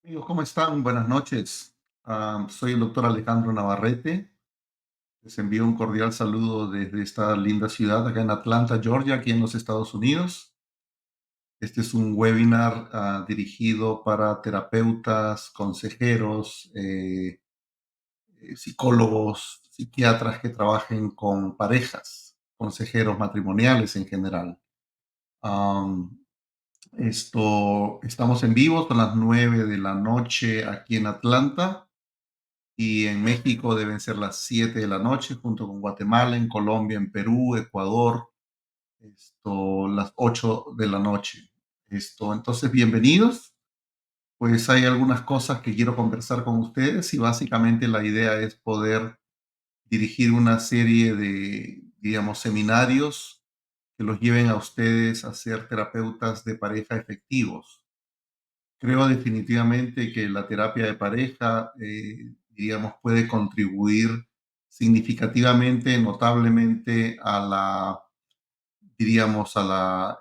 Amigos, ¿cómo están? Buenas noches. Soy el doctor Alejandro Navarrete. Les envío un cordial saludo desde esta linda ciudad acá en Atlanta, Georgia, aquí en los Estados Unidos. Este es un webinar dirigido para terapeutas, consejeros, psicólogos, psiquiatras que trabajen con parejas, consejeros matrimoniales en general. Am, estamos en vivo, son las 9 de la noche aquí en Atlanta. Y en México deben ser las 7 de la noche, junto con Guatemala, en Colombia, en Perú, Ecuador, las 8 de la noche. Entonces, bienvenidos. Pues hay algunas cosas que quiero conversar con ustedes y básicamente la idea es poder dirigir una serie de, digamos, seminarios que los lleven a ustedes a ser terapeutas de pareja efectivos. Creo definitivamente que la terapia de pareja, diríamos, puede contribuir significativamente, notablemente diríamos, al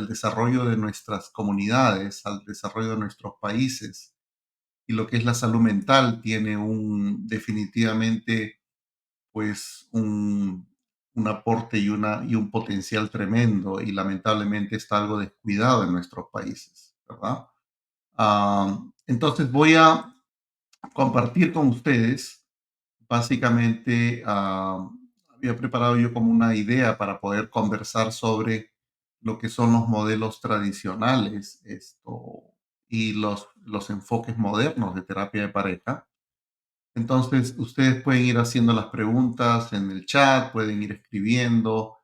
desarrollo de nuestras comunidades, al desarrollo de nuestros países. Y lo que es la salud mental tiene definitivamente, pues, un aporte y un potencial tremendo y lamentablemente está algo descuidado en nuestros países, ¿verdad? Entonces voy a compartir con ustedes, básicamente, había preparado yo como una idea para poder conversar sobre lo que son los modelos tradicionales y los enfoques modernos de terapia de pareja. Entonces, ustedes pueden ir haciendo las preguntas en el chat, pueden ir escribiendo,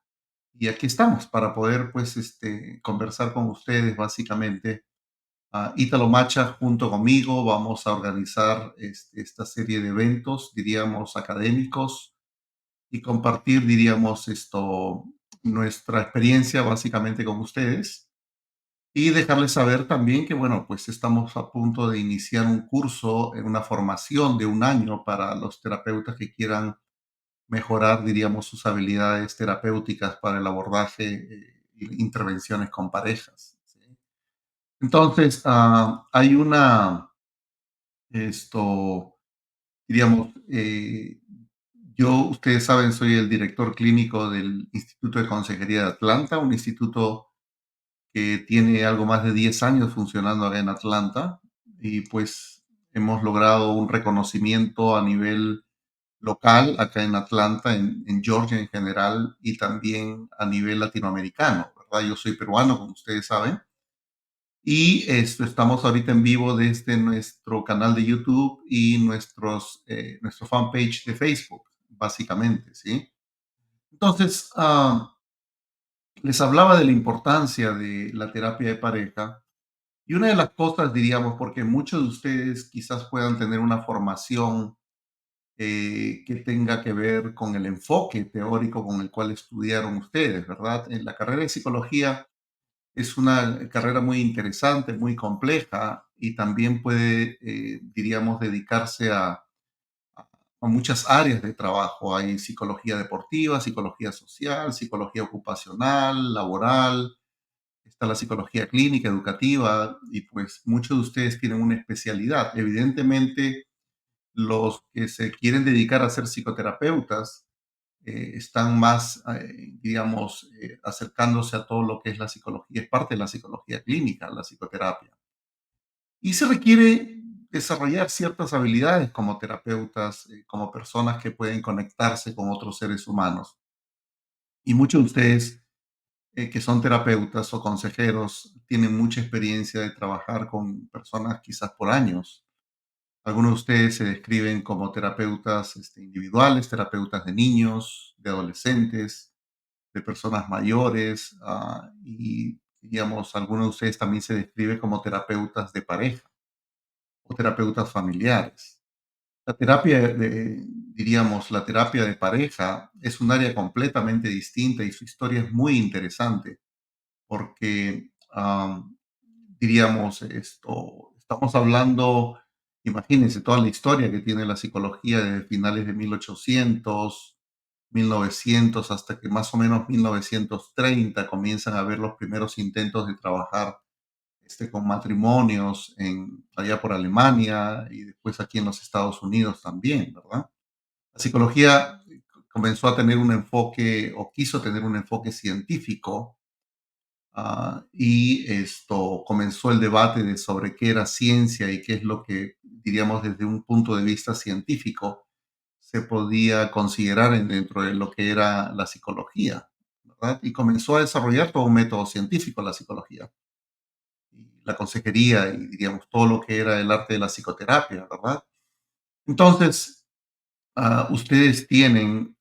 y aquí estamos para poder, pues, conversar con ustedes, básicamente. Ítalo Macha junto conmigo vamos a organizar esta serie de eventos, diríamos, académicos y compartir, diríamos, nuestra experiencia básicamente con ustedes y dejarles saber también que, bueno, pues estamos a punto de iniciar un curso en una formación de un año para los terapeutas que quieran mejorar, diríamos, sus habilidades terapéuticas para el abordaje y intervenciones con parejas. ¿Sí? Entonces, hay esto, diríamos, ustedes saben, soy el director clínico del Instituto de Consejería de Atlanta, un instituto que tiene algo más de 10 años funcionando acá en Atlanta y pues hemos logrado un reconocimiento a nivel local acá en Atlanta, en Georgia en general y también a nivel latinoamericano, ¿verdad? Yo soy peruano, como ustedes saben. Y estamos ahorita en vivo desde nuestro canal de YouTube y nuestro fanpage de Facebook, básicamente, ¿sí? Entonces, les hablaba de la importancia de la terapia de pareja y una de las cosas, diríamos, porque muchos de ustedes quizás puedan tener una formación que tenga que ver con el enfoque teórico con el cual estudiaron ustedes, ¿verdad? En la carrera de psicología es una carrera muy interesante, muy compleja y también puede, diríamos, dedicarse a muchas áreas de trabajo. Hay psicología deportiva, psicología social, psicología ocupacional, laboral, está la psicología clínica, educativa y pues muchos de ustedes tienen una especialidad. Evidentemente, los que se quieren dedicar a ser psicoterapeutas están más, digamos, acercándose a todo lo que es la psicología, es parte de la psicología clínica, la psicoterapia. Y se requiere desarrollar ciertas habilidades como terapeutas, como personas que pueden conectarse con otros seres humanos. Y muchos de ustedes que son terapeutas o consejeros tienen mucha experiencia de trabajar con personas quizás por años. Algunos de ustedes se describen como terapeutas individuales, terapeutas de niños, de adolescentes, de personas mayores y, digamos, algunos de ustedes también se describen como terapeutas de pareja o terapeutas familiares. La diríamos, la terapia de pareja es un área completamente distinta y su historia es muy interesante porque, diríamos, estamos hablando, imagínense toda la historia que tiene la psicología desde finales de 1800, 1900, hasta que más o menos 1930 comienzan a haber los primeros intentos de trabajar con matrimonios allá por Alemania y después aquí en los Estados Unidos también, ¿verdad? La psicología comenzó a tener un enfoque o quiso tener un enfoque científico, y esto comenzó el debate de sobre qué era ciencia y qué es lo que, diríamos, desde un punto de vista científico se podía considerar dentro de lo que era la psicología, ¿verdad? Y comenzó a desarrollar todo un método científico la psicología, y la consejería y, diríamos, todo lo que era el arte de la psicoterapia, ¿verdad? Entonces, ustedes tienen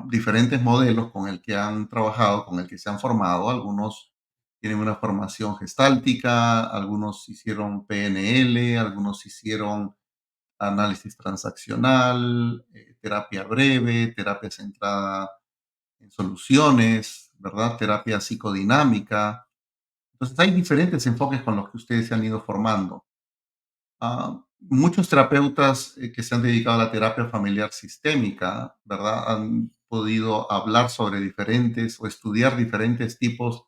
diferentes modelos con el que han trabajado, con el que se han formado. Algunos tienen una formación gestáltica, algunos hicieron PNL, algunos hicieron análisis transaccional, terapia breve, terapia centrada en soluciones, ¿verdad? Terapia psicodinámica. Entonces, hay diferentes enfoques con los que ustedes se han ido formando. Muchos terapeutas que se han dedicado a la terapia familiar sistémica, ¿verdad? Han podido hablar sobre diferentes o estudiar diferentes tipos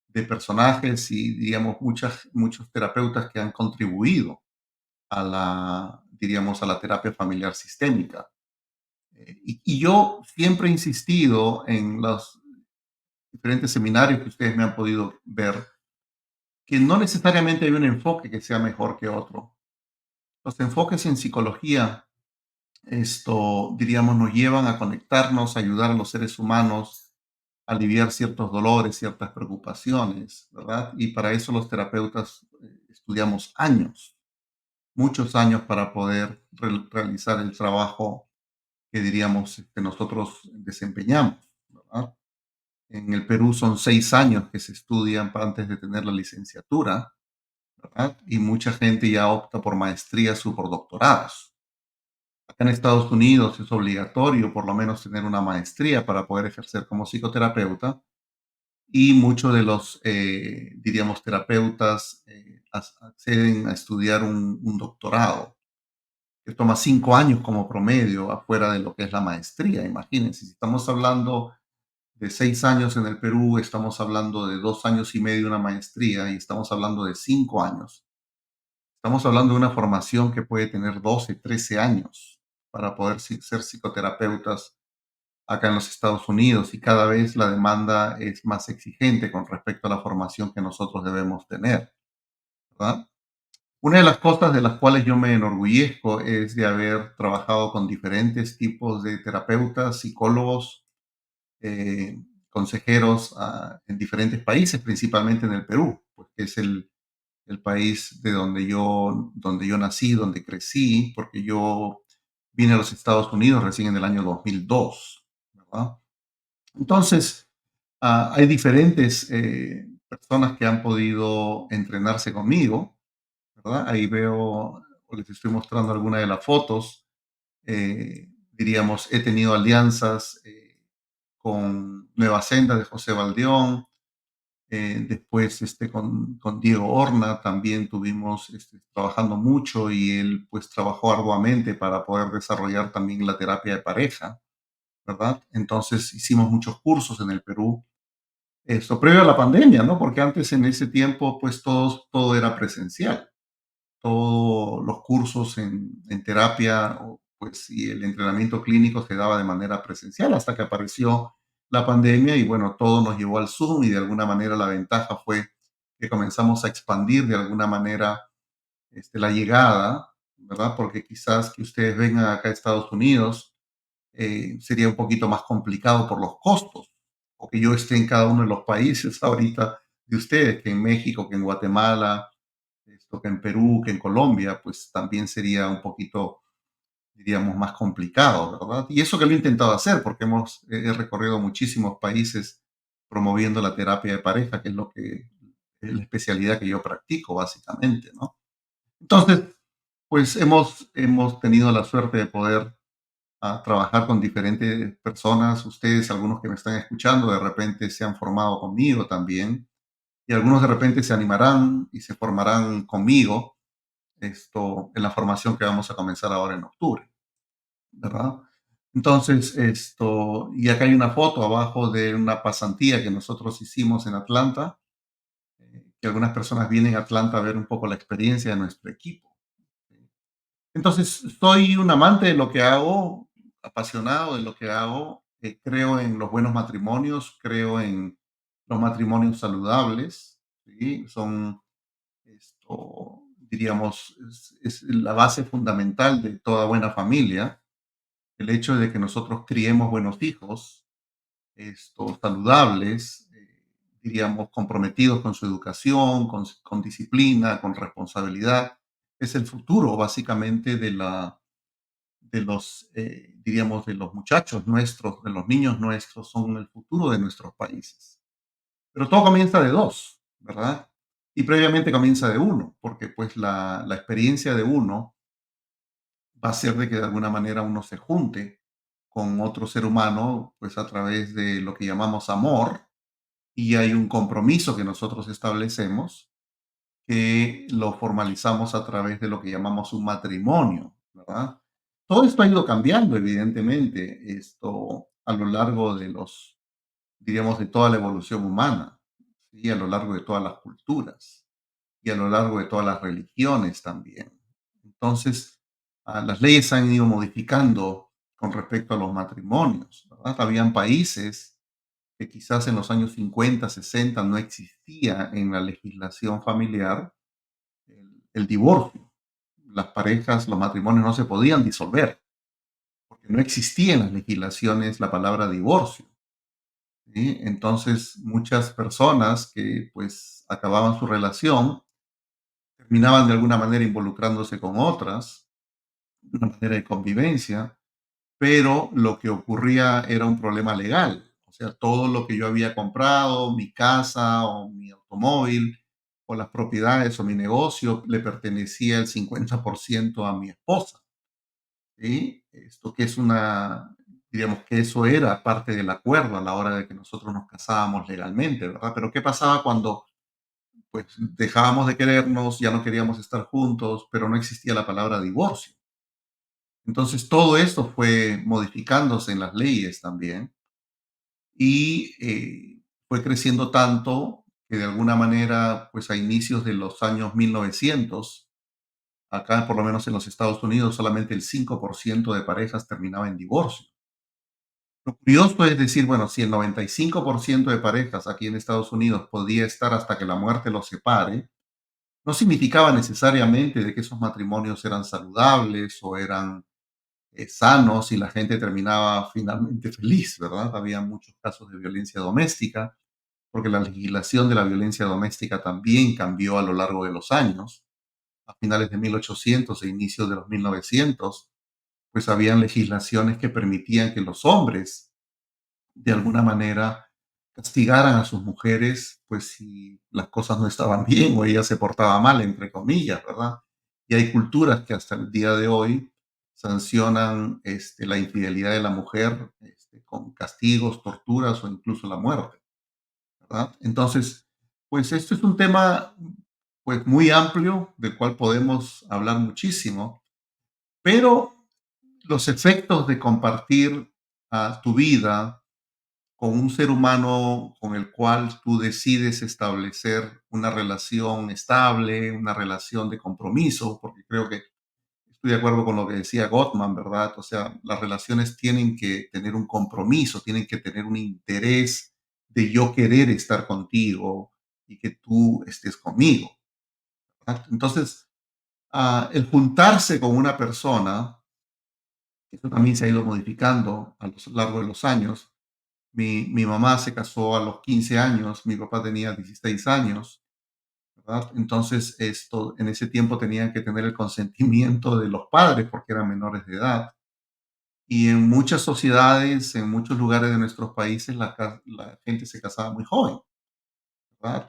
de personajes y, digamos, muchos terapeutas que han contribuido diríamos, a la terapia familiar sistémica. Y yo siempre he insistido en los diferentes seminarios que ustedes me han podido ver, que no necesariamente hay un enfoque que sea mejor que otro. Los enfoques en psicología, diríamos, nos llevan a conectarnos, a ayudar a los seres humanos a aliviar ciertos dolores, ciertas preocupaciones, ¿verdad? Y para eso los terapeutas estudiamos años, muchos años para poder realizar el trabajo que diríamos nosotros desempeñamos, ¿verdad? En el Perú son 6 años que se estudian antes de tener la licenciatura, ¿verdad? Y mucha gente ya opta por maestrías o por doctorados. Acá en Estados Unidos es obligatorio por lo menos tener una maestría para poder ejercer como psicoterapeuta, y muchos de los, diríamos, terapeutas acceden a estudiar un doctorado que toma 5 años como promedio afuera de lo que es la maestría. Imagínense, si estamos hablando de 6 años en el Perú, estamos hablando de 2 años y medio una maestría y estamos hablando de 5 años. Estamos hablando de una formación que puede tener 12, 13 años para poder ser psicoterapeutas acá en los Estados Unidos, y cada vez la demanda es más exigente con respecto a la formación que nosotros debemos tener, ¿verdad? Una de las cosas de las cuales yo me enorgullezco es de haber trabajado con diferentes tipos de terapeutas, psicólogos, eh, consejeros en diferentes países, principalmente en el Perú, porque es el país de donde yo nací, donde crecí, porque yo vine a los Estados Unidos recién en el año 2002, ¿verdad? Entonces, hay diferentes personas que han podido entrenarse conmigo, ¿verdad? Ahí veo, o les estoy mostrando algunas de las fotos. Diríamos, he tenido alianzas con Nueva Senda de José Valdeón, después con Diego Horna también tuvimos trabajando mucho, y él pues trabajó arduamente para poder desarrollar también la terapia de pareja, ¿verdad? Entonces hicimos muchos cursos en el Perú, esto previo a la pandemia, ¿no? Porque antes, en ese tiempo, pues todo era presencial. Todos los cursos en terapia, pues, y el entrenamiento clínico se daba de manera presencial hasta que apareció la pandemia y bueno, todo nos llevó al Zoom, y de alguna manera la ventaja fue que comenzamos a expandir de alguna manera la llegada, ¿verdad? Porque quizás que ustedes vengan acá a Estados Unidos sería un poquito más complicado por los costos, o que yo esté en cada uno de los países ahorita de ustedes, que en México, que en Guatemala, que en Perú, que en Colombia, pues también sería un poquito, diríamos, más complicado, ¿verdad? Y eso que lo he intentado hacer, porque he recorrido muchísimos países promoviendo la terapia de pareja, que es la especialidad que yo practico, básicamente, ¿no? Entonces, pues hemos tenido la suerte de poder trabajar con diferentes personas. Ustedes, algunos que me están escuchando, de repente se han formado conmigo también, y algunos de repente se animarán y se formarán conmigo en la formación que vamos a comenzar ahora en octubre, ¿verdad? Entonces, y acá hay una foto abajo de una pasantía que nosotros hicimos en Atlanta, que algunas personas vienen a Atlanta a ver un poco la experiencia de nuestro equipo. Entonces, soy un amante de lo que hago, apasionado de lo que hago. Creo en los buenos matrimonios, creo en los matrimonios saludables, ¿sí? Son, diríamos, es la base fundamental de toda buena familia. El hecho de que nosotros criemos buenos hijos, saludables, diríamos, comprometidos con su educación, con disciplina, con responsabilidad, es el futuro básicamente de los, diríamos, de los muchachos nuestros, de los niños nuestros, son el futuro de nuestros países. Pero todo comienza de dos, ¿verdad? Y previamente comienza de uno, porque pues la experiencia de uno va a ser de que de alguna manera uno se junte con otro ser humano, pues a través de lo que llamamos amor, y hay un compromiso que nosotros establecemos que lo formalizamos a través de lo que llamamos un matrimonio, ¿verdad? Todo esto ha ido cambiando, evidentemente, a lo largo de diríamos, de toda la evolución humana, y a lo largo de todas las culturas y a lo largo de todas las religiones también. Entonces, las leyes han ido modificando con respecto a los matrimonios, ¿verdad? Habían países que quizás en los años 50, 60 no existía en la legislación familiar el divorcio. Las parejas, los matrimonios no se podían disolver, porque no existía en las legislaciones la palabra divorcio, ¿sí? Entonces, muchas personas que pues acababan su relación terminaban de alguna manera involucrándose con otras, una manera de convivencia, pero lo que ocurría era un problema legal. O sea, todo lo que yo había comprado, mi casa o mi automóvil o las propiedades o mi negocio, le pertenecía el 50% a mi esposa. ¿Sí? Esto que es diríamos que eso era parte del acuerdo a la hora de que nosotros nos casábamos legalmente, ¿verdad? Pero ¿qué pasaba cuando pues dejábamos de querernos, ya no queríamos estar juntos, pero no existía la palabra divorcio? Entonces todo esto fue modificándose en las leyes también y fue creciendo tanto que de alguna manera, pues a inicios de los años 1900, acá por lo menos en los Estados Unidos, solamente el 5% de parejas terminaba en divorcio. Lo curioso es decir, bueno, si el 95% de parejas aquí en Estados Unidos podía estar hasta que la muerte los separe, no significaba necesariamente de que esos matrimonios eran saludables o eran sanos y la gente terminaba finalmente feliz, ¿verdad? Había muchos casos de violencia doméstica, porque la legislación de la violencia doméstica también cambió a lo largo de los años. A finales de 1800 e inicios de los 1900, pues habían legislaciones que permitían que los hombres, de alguna manera, castigaran a sus mujeres, pues si las cosas no estaban bien o ella se portaba mal, entre comillas, ¿verdad? Y hay culturas que hasta el día de hoy sancionan la infidelidad de la mujer con castigos, torturas o incluso la muerte, ¿verdad? Entonces, pues esto es un tema pues muy amplio del cual podemos hablar muchísimo, pero los efectos de compartir tu vida con un ser humano con el cual tú decides establecer una relación estable, una relación de compromiso, porque creo que estoy de acuerdo con lo que decía Gottman, ¿verdad? O sea, las relaciones tienen que tener un compromiso, tienen que tener un interés de yo querer estar contigo y que tú estés conmigo, ¿verdad? Entonces, el juntarse con una persona, eso también se ha ido modificando a lo largo de los años. Mi mamá se casó a los 15 años, mi papá tenía 16 años, ¿verdad? Entonces, en ese tiempo tenían que tener el consentimiento de los padres porque eran menores de edad. Y en muchas sociedades, en muchos lugares de nuestros países, la gente se casaba muy joven, ¿verdad?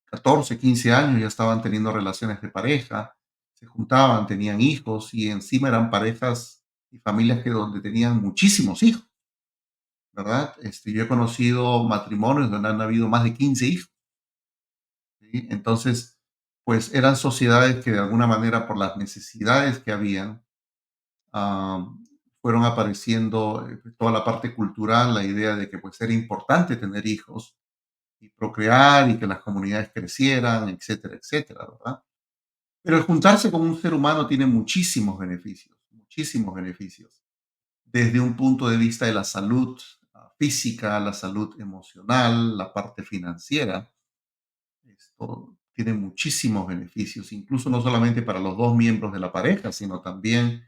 14, 15 años ya estaban teniendo relaciones de pareja, se juntaban, tenían hijos y encima eran parejas y familias que donde tenían muchísimos hijos, ¿verdad? Yo he conocido matrimonios donde han habido más de 15 hijos, ¿sí? Entonces, pues eran sociedades que de alguna manera por las necesidades que habían, am, fueron apareciendo toda la parte cultural, la idea de que pues era importante tener hijos y procrear y que las comunidades crecieran, etcétera, etcétera, ¿verdad? Pero el juntarse con un ser humano tiene muchísimos beneficios, desde un punto de vista de la salud física, la salud emocional, la parte financiera. Esto tiene muchísimos beneficios, incluso no solamente para los dos miembros de la pareja, sino también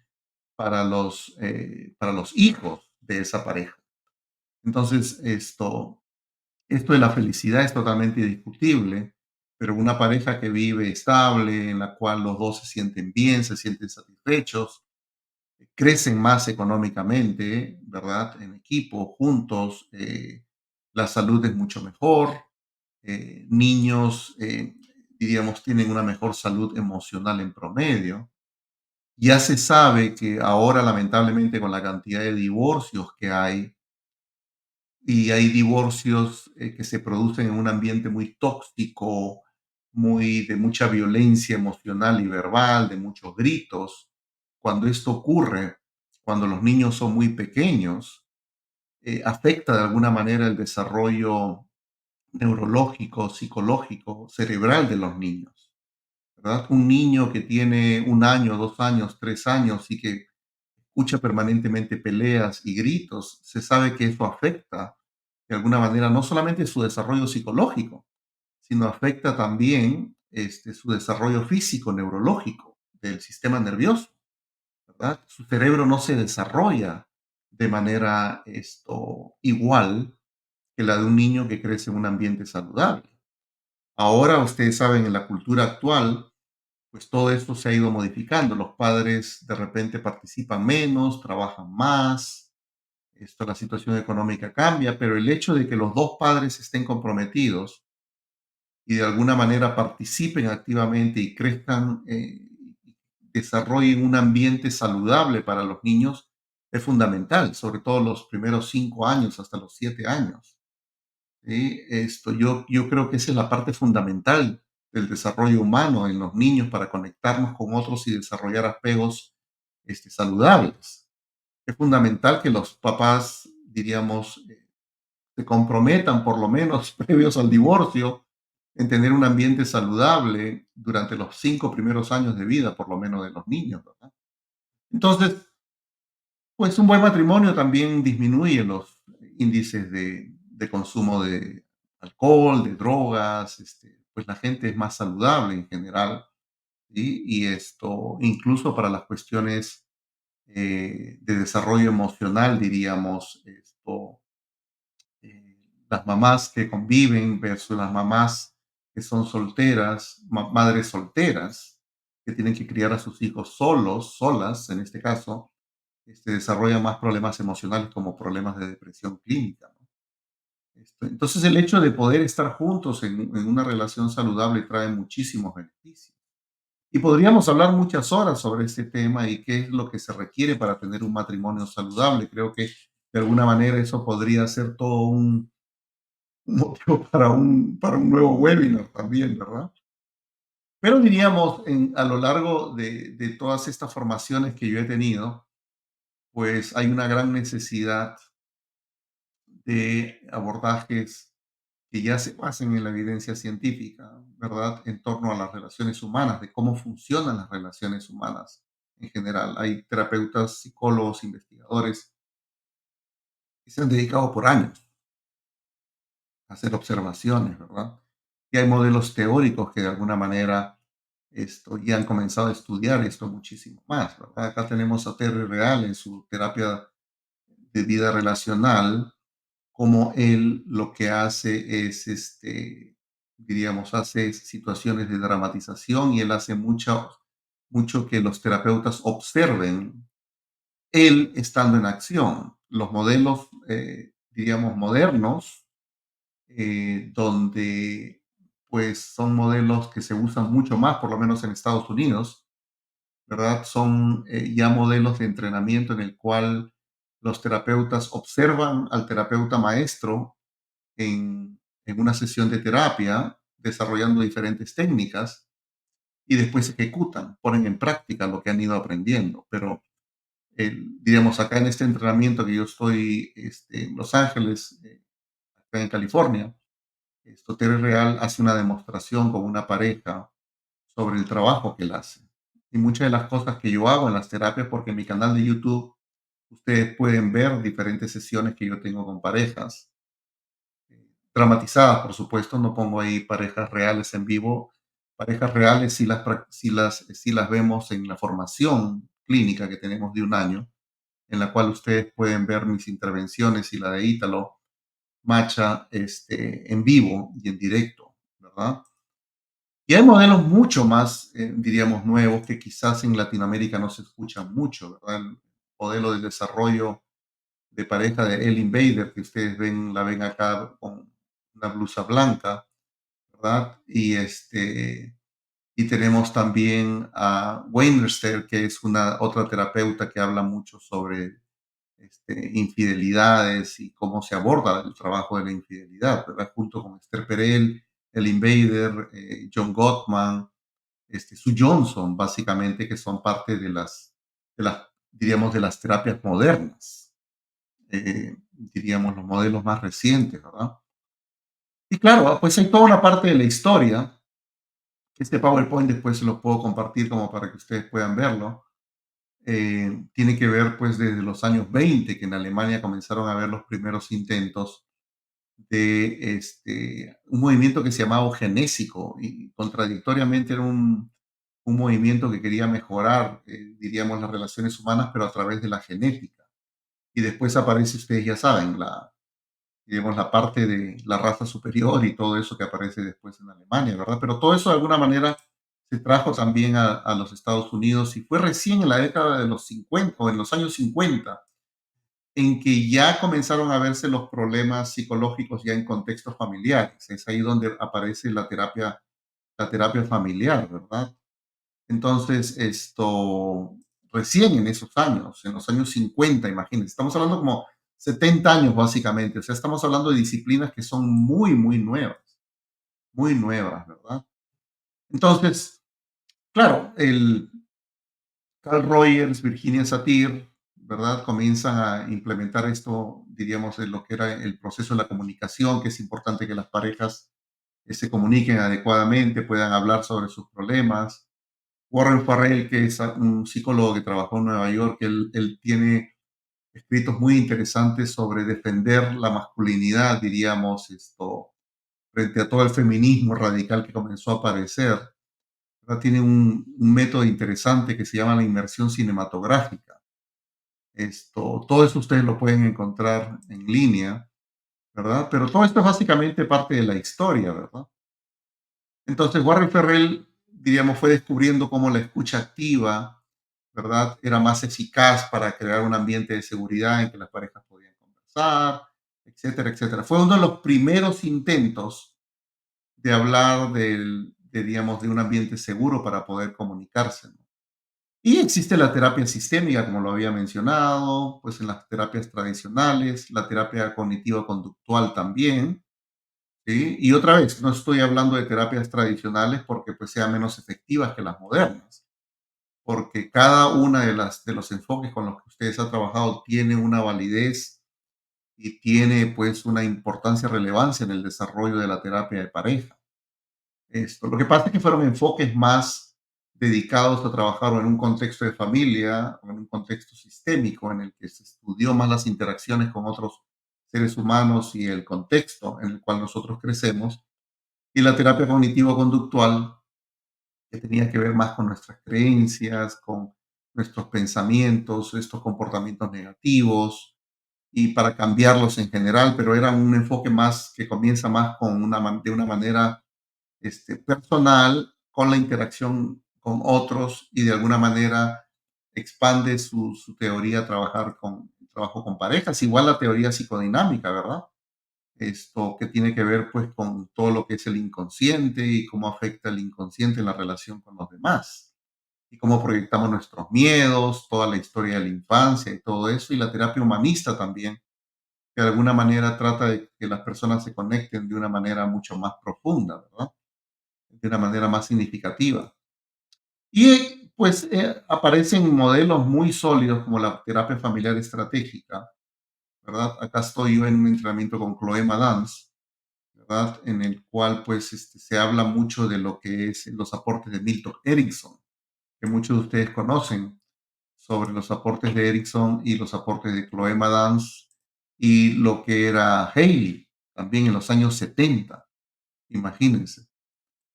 para los hijos de esa pareja. Entonces, esto de la felicidad es totalmente discutible, pero una pareja que vive estable, en la cual los dos se sienten bien, se sienten satisfechos, crecen más económicamente, ¿verdad? En equipo, juntos, la salud es mucho mejor, niños, diríamos, tienen una mejor salud emocional en promedio. Ya se sabe que ahora, lamentablemente, con la cantidad de divorcios que hay, y hay divorcios que se producen en un ambiente muy tóxico, muy de mucha violencia emocional y verbal, de muchos gritos. Cuando esto ocurre, cuando los niños son muy pequeños, afecta de alguna manera el desarrollo neurológico, psicológico, cerebral de los niños, ¿verdad? Un niño que tiene 1 año, 2 años, 3 años y que escucha permanentemente peleas y gritos, se sabe que eso afecta de alguna manera no solamente su desarrollo psicológico, sino afecta también su desarrollo físico, neurológico del sistema nervioso, ¿verdad? Su cerebro no se desarrolla de manera igual que la de un niño que crece en un ambiente saludable. Ahora, ustedes saben, en la cultura actual, pues todo esto se ha ido modificando. Los padres de repente participan menos, trabajan más, la situación económica cambia, pero el hecho de que los dos padres estén comprometidos y de alguna manera participen activamente y crezcan, desarrollen un ambiente saludable para los niños es fundamental, sobre todo los primeros 5 años hasta los 7 años. ¿Sí? Yo creo que esa es la parte fundamental del desarrollo humano en los niños para conectarnos con otros y desarrollar apegos saludables. Es fundamental que los papás, diríamos, se comprometan por lo menos previos al divorcio en tener un ambiente saludable durante los 5 primeros años de vida, por lo menos de los niños, ¿verdad? Entonces, pues un buen matrimonio también disminuye los índices de consumo de alcohol, de drogas, pues la gente es más saludable en general, ¿sí? Y incluso para las cuestiones de desarrollo emocional, diríamos, eh, las mamás que conviven versus las mamás que son solteras, madres solteras, que tienen que criar a sus hijos solos, solas en este caso, desarrollan más problemas emocionales como problemas de depresión clínica, ¿no? Entonces, el hecho de poder estar juntos en una relación saludable trae muchísimos beneficios. Y podríamos hablar muchas horas sobre este tema y qué es lo que se requiere para tener un matrimonio saludable. Creo que de alguna manera eso podría ser todo un motivo para un nuevo webinar también, ¿verdad? Pero diríamos, a lo largo de todas estas formaciones que yo he tenido, pues hay una gran necesidad de abordajes que ya se basen en la evidencia científica, ¿verdad? En torno a las relaciones humanas, de cómo funcionan las relaciones humanas en general. Hay terapeutas, psicólogos, investigadores que se han dedicado por años a hacer observaciones, ¿verdad? Y hay modelos teóricos que de alguna manera ya han comenzado a estudiar esto muchísimo más, ¿verdad? Acá tenemos a Terry Real en su terapia de vida relacional, como él lo que hace es, diríamos, hace situaciones de dramatización y él hace mucho que los terapeutas observen él estando en acción. Los modelos, diríamos, modernos, donde pues son modelos que se usan mucho más, por lo menos en Estados Unidos, ¿verdad? Son ya modelos de entrenamiento en el cual los terapeutas observan al terapeuta maestro en una sesión de terapia, desarrollando diferentes técnicas y después ejecutan, ponen en práctica lo que han ido aprendiendo. Pero, diríamos, acá en este entrenamiento que yo estoy en Los Ángeles, acá en California, Terry Real hace una demostración con una pareja sobre el trabajo que él hace. Y muchas de las cosas que yo hago en las terapias, porque en mi canal de YouTube ustedes pueden ver diferentes sesiones que yo tengo con parejas, dramatizadas, por supuesto, no pongo ahí parejas reales en vivo. Parejas reales sí las vemos en la formación clínica que tenemos de un año, en la cual ustedes pueden ver mis intervenciones y la de Ítalo Macha en vivo y en directo, ¿verdad? Y hay modelos mucho más, diríamos, nuevos que quizás en Latinoamérica no se escuchan mucho, ¿verdad? El modelo de desarrollo de pareja de Ellen Bader, que ustedes ven, la ven acá con una blusa blanca, ¿verdad? Y tenemos también a Weinerster, que es una otra terapeuta que habla mucho sobre infidelidades y cómo se aborda el trabajo de la infidelidad, ¿verdad? Junto con Esther Perel, Ellen Bader, John Gottman, Sue Johnson, básicamente, que son parte diríamos, de las terapias modernas, diríamos, los modelos más recientes, ¿verdad? Y claro, pues hay toda una parte de la historia. Este PowerPoint después se lo puedo compartir como para que ustedes puedan verlo. Tiene que ver pues desde los años 20 que en Alemania comenzaron a ver los primeros intentos de un movimiento que se llamaba eugenésico y contradictoriamente era un movimiento que quería mejorar, diríamos, las relaciones humanas, pero a través de la genética. Y después aparece, ustedes ya saben, digamos, la parte de la raza superior y todo eso que aparece después en Alemania, ¿verdad? Pero todo eso de alguna manera se trajo también a los Estados Unidos y fue recién en la década de los 50 o en los años 50 en que ya comenzaron a verse los problemas psicológicos ya en contextos familiares. Es ahí donde aparece la terapia familiar, ¿verdad? Entonces, recién en esos años, en los años 50, imagínense, estamos hablando como 70 años básicamente, o sea, estamos hablando de disciplinas que son muy nuevas, ¿verdad? Entonces, claro, el Carl Rogers, Virginia Satir, ¿verdad? Comienzan a implementar esto, diríamos, en lo que era el proceso de la comunicación, que es importante que las parejas se comuniquen adecuadamente, puedan hablar sobre sus problemas. Warren Farrell, que es un psicólogo que trabajó en Nueva York, él tiene escritos muy interesantes sobre defender la masculinidad, diríamos, frente a todo el feminismo radical que comenzó a aparecer. ¿Verdad? Tiene un método interesante que se llama la inmersión cinematográfica. Todo eso ustedes lo pueden encontrar en línea, ¿verdad? Pero todo esto es básicamente parte de la historia, ¿verdad? Entonces, Warren Farrell, diríamos, fue descubriendo cómo la escucha activa, ¿verdad? Era más eficaz para crear un ambiente de seguridad en que las parejas podían conversar, etcétera, etcétera. Fue uno de los primeros intentos de hablar digamos, de un ambiente seguro para poder comunicarse, ¿no? Y existe la terapia sistémica, como lo había mencionado, pues en las terapias tradicionales, la terapia cognitivo-conductual también, ¿sí? Y otra vez, no estoy hablando de terapias tradicionales porque pues sean menos efectivas que las modernas, porque cada una de los enfoques con los que ustedes han trabajado tiene una validez y tiene pues una importancia, relevancia en el desarrollo de la terapia de pareja. Lo que pasa es que fueron enfoques más dedicados a trabajar o en un contexto de familia o en un contexto sistémico en el que se estudió más las interacciones con otros seres humanos y el contexto en el cual nosotros crecemos. Y la terapia cognitivo-conductual, que tenía que ver más con nuestras creencias, con nuestros pensamientos, estos comportamientos negativos, y para cambiarlos en general, pero era un enfoque más que comienza más con de una manera personal, con la interacción con otros y de alguna manera expande su teoría a trabajo con parejas, igual la teoría psicodinámica, ¿verdad? Esto que tiene que ver pues con todo lo que es el inconsciente y cómo afecta el inconsciente en la relación con los demás y cómo proyectamos nuestros miedos, toda la historia de la infancia y todo eso, y la terapia humanista también, que de alguna manera trata de que las personas se conecten de una manera mucho más profunda, ¿verdad? De una manera más significativa. Y pues aparecen modelos muy sólidos como la terapia familiar estratégica, ¿verdad? Acá estoy yo en un entrenamiento con Chloe Madans, ¿verdad? En el cual pues se habla mucho de lo que es los aportes de Milton Erickson, que muchos de ustedes conocen sobre los aportes de Erickson y los aportes de Chloe Adams y lo que era Haley también en los años 70, imagínense.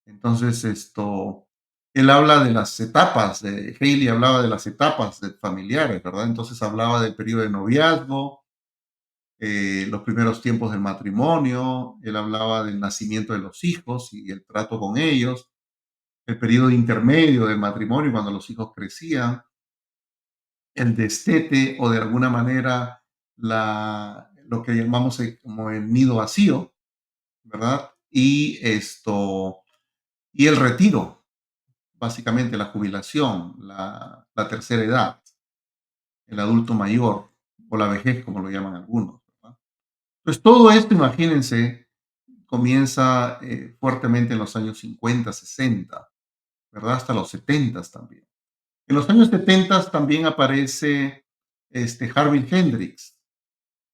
Entonces, él habla de las etapas, Haley hablaba de las etapas familiares, ¿verdad? Entonces hablaba del periodo de noviazgo, los primeros tiempos del matrimonio, él hablaba del nacimiento de los hijos y el trato con ellos, el periodo intermedio del matrimonio cuando los hijos crecían, el destete o de alguna manera lo que llamamos como el nido vacío, ¿verdad? Y el retiro, básicamente la jubilación, la tercera edad, el adulto mayor o la vejez, como lo llaman algunos, ¿verdad? Pues todo esto, imagínense, comienza fuertemente en los años 50, 60, ¿verdad? Hasta los 70 también. En los años 70 también aparece Harvey Hendrix.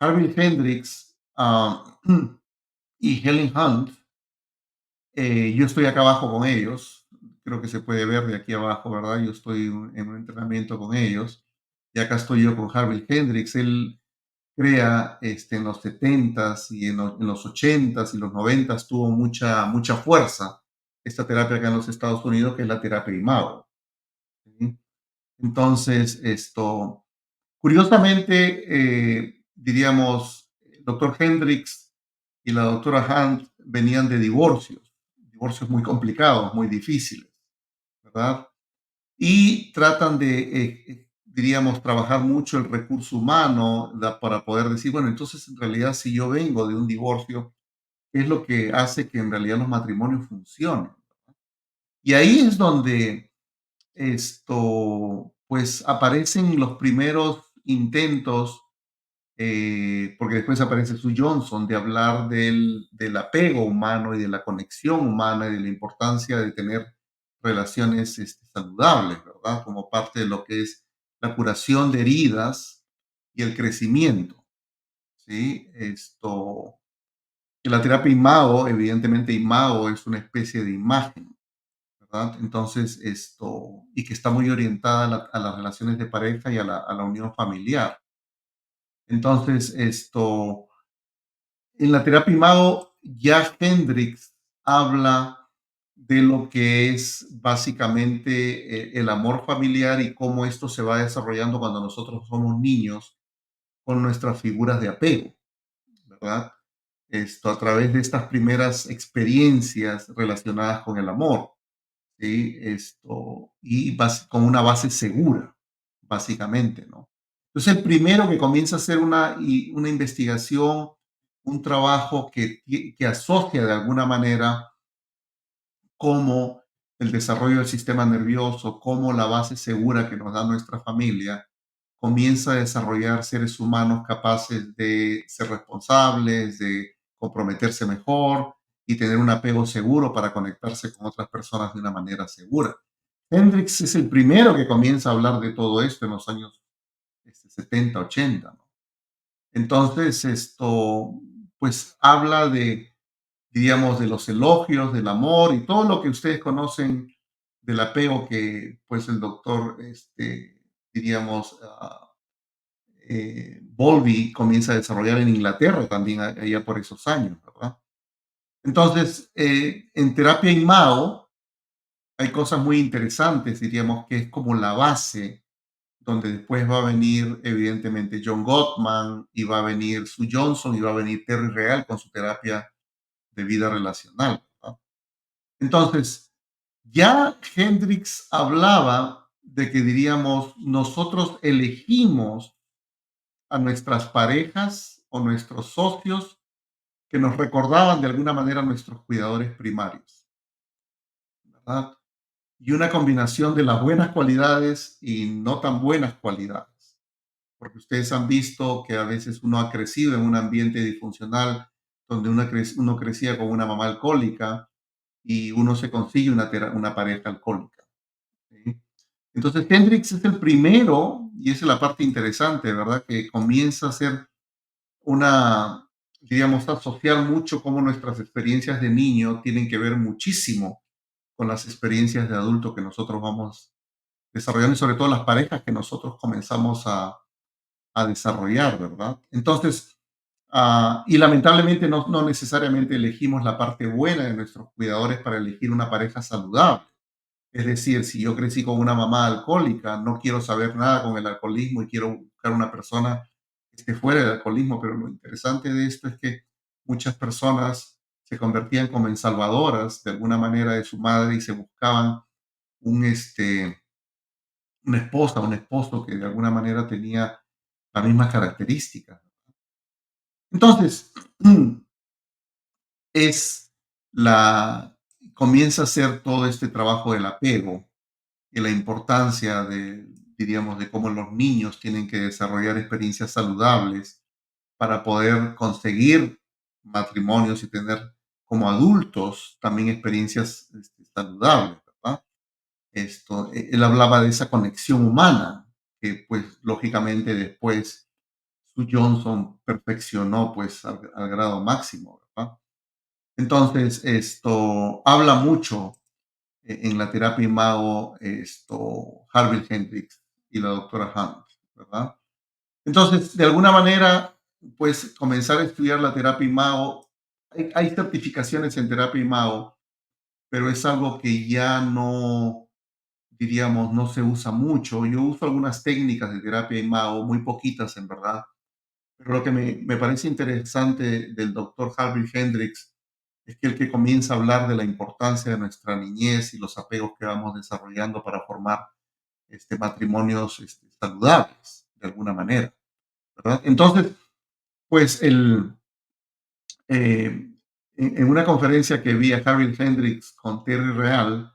Harvey Hendrix y Helen Hunt, yo estoy acá abajo con ellos, creo que se puede ver de aquí abajo, ¿verdad? Yo estoy en un entrenamiento con ellos y acá estoy yo con Harvey Hendrix. Él crea en los 70s y en los 80s y los 90s tuvo mucha fuerza esta terapia acá en los Estados Unidos, que es la terapia IMAGO. ¿Sí? Entonces, curiosamente, diríamos, el doctor Hendricks y la doctora Hunt venían de divorcios muy complicados, muy difíciles, ¿verdad? Y tratan de, diríamos, trabajar mucho el recurso humano para poder decir, bueno, entonces en realidad si yo vengo de un divorcio, ¿qué es lo que hace que en realidad los matrimonios funcionen? Y ahí es donde pues aparecen los primeros intentos, porque después aparece Sue Johnson, de hablar del apego humano y de la conexión humana y de la importancia de tener relaciones saludables, ¿verdad? Como parte de lo que es la curación de heridas y el crecimiento, ¿sí? Que la terapia Imago, evidentemente Imago es una especie de imagen, ¿verdad? Entonces, y que está muy orientada a las relaciones de pareja y a la unión familiar. Entonces, en la terapia Imago, ya Hendrix habla de lo que es básicamente el amor familiar y cómo esto se va desarrollando cuando nosotros somos niños con nuestras figuras de apego, ¿verdad? Esto a través de estas primeras experiencias relacionadas con el amor. ¿Sí? Y con una base segura, básicamente, ¿no? Entonces, el primero que comienza a hacer una investigación, un trabajo que asocia de alguna manera cómo el desarrollo del sistema nervioso, cómo la base segura que nos da nuestra familia, comienza a desarrollar seres humanos capaces de ser responsables, de comprometerse mejor y tener un apego seguro para conectarse con otras personas de una manera segura. Hendrix es el primero que comienza a hablar de todo esto en los años 70, 80, ¿no? Entonces, pues habla de, diríamos, de los elogios, del amor y todo lo que ustedes conocen del apego que, pues, el doctor, diríamos, Bowlby comienza a desarrollar en Inglaterra también allá por esos años, ¿verdad? Entonces, en terapia Mao hay cosas muy interesantes, diríamos que es como la base donde después va a venir evidentemente John Gottman y va a venir Sue Johnson y va a venir Terry Real con su terapia de vida relacional, ¿verdad? Entonces, ya Hendrix hablaba de que diríamos, nosotros elegimos a nuestras parejas o nuestros socios que nos recordaban de alguna manera a nuestros cuidadores primarios, ¿verdad? Y una combinación de las buenas cualidades y no tan buenas cualidades, porque ustedes han visto que a veces uno ha crecido en un ambiente disfuncional donde uno crecía con una mamá alcohólica y uno se consigue una pareja alcohólica. ¿Sí? Entonces, Hendrix es el primero, y esa es la parte interesante, ¿verdad? Que comienza a hacer una, diríamos, asociar mucho cómo nuestras experiencias de niño tienen que ver muchísimo con las experiencias de adulto que nosotros vamos desarrollando y sobre todo las parejas que nosotros comenzamos a desarrollar, ¿verdad? Entonces, y lamentablemente no necesariamente elegimos la parte buena de nuestros cuidadores para elegir una pareja saludable. Es decir, si yo crecí con una mamá alcohólica, no quiero saber nada con el alcoholismo y quiero buscar una persona que esté fuera del alcoholismo, pero lo interesante de esto es que muchas personas se convertían como en salvadoras de alguna manera de su madre y se buscaban un, una esposa, un esposo que de alguna manera tenía las mismas características. Entonces, es la, comienza a ser todo este trabajo del apego y la importancia de, diríamos, de cómo los niños tienen que desarrollar experiencias saludables para poder conseguir matrimonios y tener como adultos también experiencias saludables, ¿verdad? Él hablaba de esa conexión humana que pues lógicamente después su Johnson perfeccionó pues al grado máximo, ¿verdad? Entonces, esto habla mucho en la terapia imago, Harvey Hendrix y la doctora Hunt, ¿verdad? Entonces, de alguna manera, pues comenzar a estudiar la terapia imago, hay certificaciones en terapia imago, pero es algo que ya no, diríamos, no se usa mucho. Yo uso algunas técnicas de terapia imago, muy poquitas en verdad, pero lo que me parece interesante del doctor Harvey Hendrix es que el que comienza a hablar de la importancia de nuestra niñez y los apegos que vamos desarrollando para formar matrimonios saludables, de alguna manera, ¿verdad? Entonces, pues en una conferencia que vi a Harvey Hendrix con Terry Real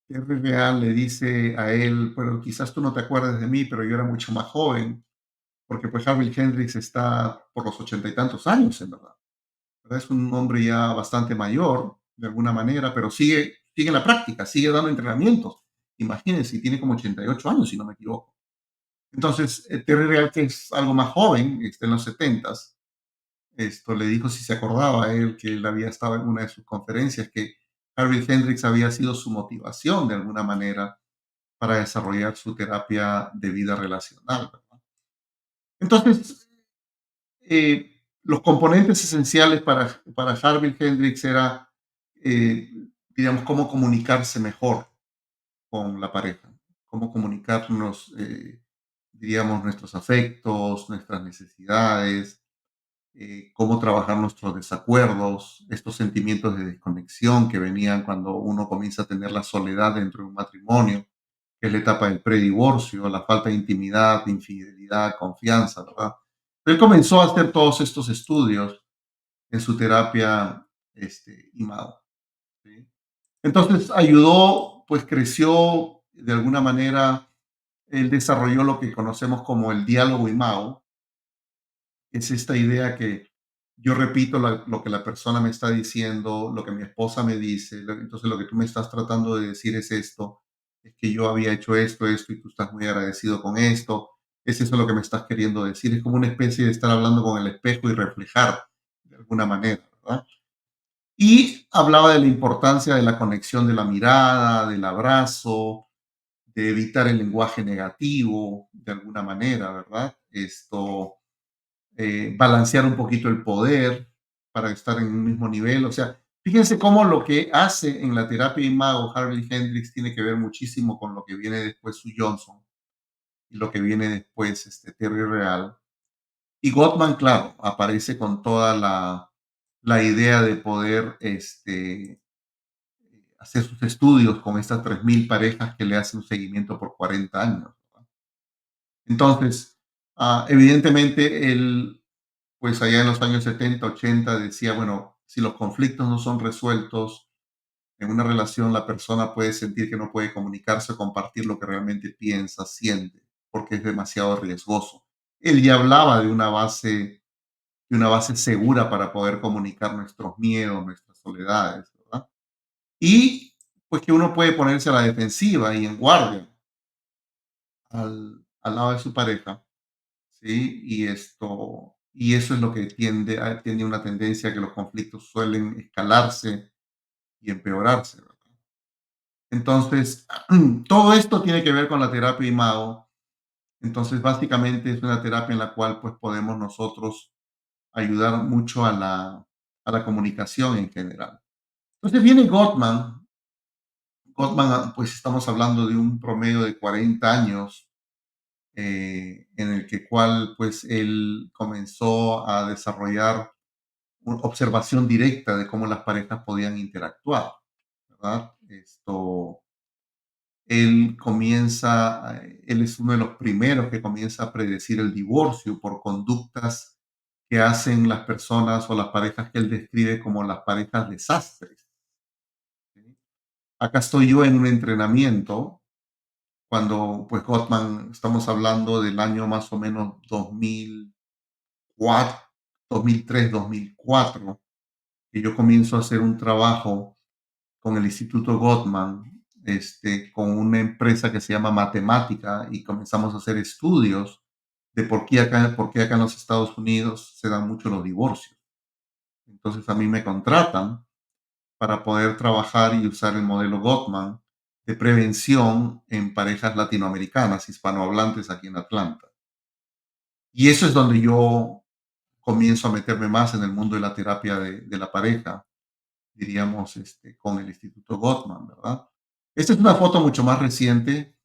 le dice a él, bueno, quizás tú no te acuerdes de mí, pero yo era mucho más joven, porque pues Harvey Hendrix está por los 80 y tantos años, en verdad. ¿Verdad? Es un hombre ya bastante mayor, de alguna manera, pero sigue en la práctica, sigue dando entrenamientos. Imagínense, y tiene como 88 años, si no me equivoco. Entonces, Terry Real, que es algo más joven, está en los 70, esto le dijo si se acordaba a él que él había estado en una de sus conferencias, que Harvey Hendrix había sido su motivación de alguna manera para desarrollar su terapia de vida relacional, ¿verdad? Entonces, los componentes esenciales para Harvey Hendrix era, eh, digamos, cómo comunicarse mejor con la pareja, cómo comunicarnos, diríamos, nuestros afectos, nuestras necesidades, cómo trabajar nuestros desacuerdos, estos sentimientos de desconexión que venían cuando uno comienza a tener la soledad dentro de un matrimonio, que es la etapa del predivorcio, la falta de intimidad, de infidelidad, confianza, ¿verdad? Él comenzó a hacer todos estos estudios en su terapia IMAO, ¿sí? Entonces ayudó, pues creció de alguna manera, él desarrolló lo que conocemos como el diálogo IMAO, es esta idea que yo repito lo que la persona me está diciendo, lo que mi esposa me dice, entonces lo que tú me estás tratando de decir es esto, es que yo había hecho esto, esto, y tú estás muy agradecido con esto, es eso lo que me estás queriendo decir, es como una especie de estar hablando con el espejo y reflejar de alguna manera, ¿verdad? Y hablaba de la importancia de la conexión de la mirada, del abrazo, de evitar el lenguaje negativo, de alguna manera, ¿verdad? Balancear un poquito el poder para estar en un mismo nivel. O sea, fíjense cómo lo que hace en la terapia imago Harvey Hendrix tiene que ver muchísimo con lo que viene después su Johnson y lo que viene después Terry Real. Y Gottman, claro, aparece con toda la idea de poder hacer sus estudios con estas 3.000 parejas que le hacen un seguimiento por 40 años. ¿Verdad? Entonces, evidentemente, él pues allá en los años 70, 80 decía, bueno, si los conflictos no son resueltos en una relación, la persona puede sentir que no puede comunicarse o compartir lo que realmente piensa, siente, porque es demasiado riesgoso. Él ya hablaba de una base segura para poder comunicar nuestros miedos, nuestras soledades, ¿verdad? Y pues que uno puede ponerse a la defensiva y en guardia al lado de su pareja, ¿sí? Y y eso es lo que tiene una tendencia a que los conflictos suelen escalarse y empeorarse, ¿verdad? Entonces, todo esto tiene que ver con la terapia Imago. Entonces, básicamente es una terapia en la cual pues podemos nosotros ayudar mucho a la comunicación en general. Entonces viene Gottman. Gottman, pues estamos hablando de un promedio de 40 años en el que cual pues él comenzó a desarrollar una observación directa de cómo las parejas podían interactuar, ¿verdad? Él es uno de los primeros que comienza a predecir el divorcio por conductas que hacen las personas o las parejas que él describe como las parejas desastres. ¿Sí? Acá estoy yo en un entrenamiento cuando, pues, Gottman, estamos hablando del año más o menos 2004, 2003, 2004, que yo comienzo a hacer un trabajo con el Instituto Gottman, con una empresa que se llama Matemática, y comenzamos a hacer estudios de por qué acá en los Estados Unidos se dan mucho los divorcios. Entonces a mí me contratan para poder trabajar y usar el modelo Gottman de prevención en parejas latinoamericanas, hispanohablantes aquí en Atlanta. Y eso es donde yo comienzo a meterme más en el mundo de la terapia de la pareja, diríamos, con el Instituto Gottman, ¿verdad? Esta es una foto mucho más reciente,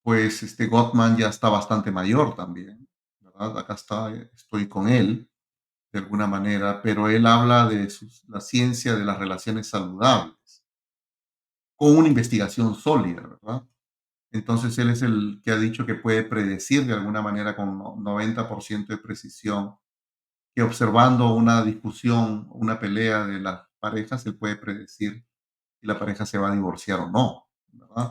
pues Gottman ya está bastante mayor también, ¿verdad? Acá está, estoy con él de alguna manera, pero él habla de la ciencia de las relaciones saludables, con una investigación sólida, ¿verdad? Entonces él es el que ha dicho que puede predecir de alguna manera con 90% de precisión que observando una discusión, una pelea de las parejas, se puede predecir si la pareja se va a divorciar o no, ¿verdad?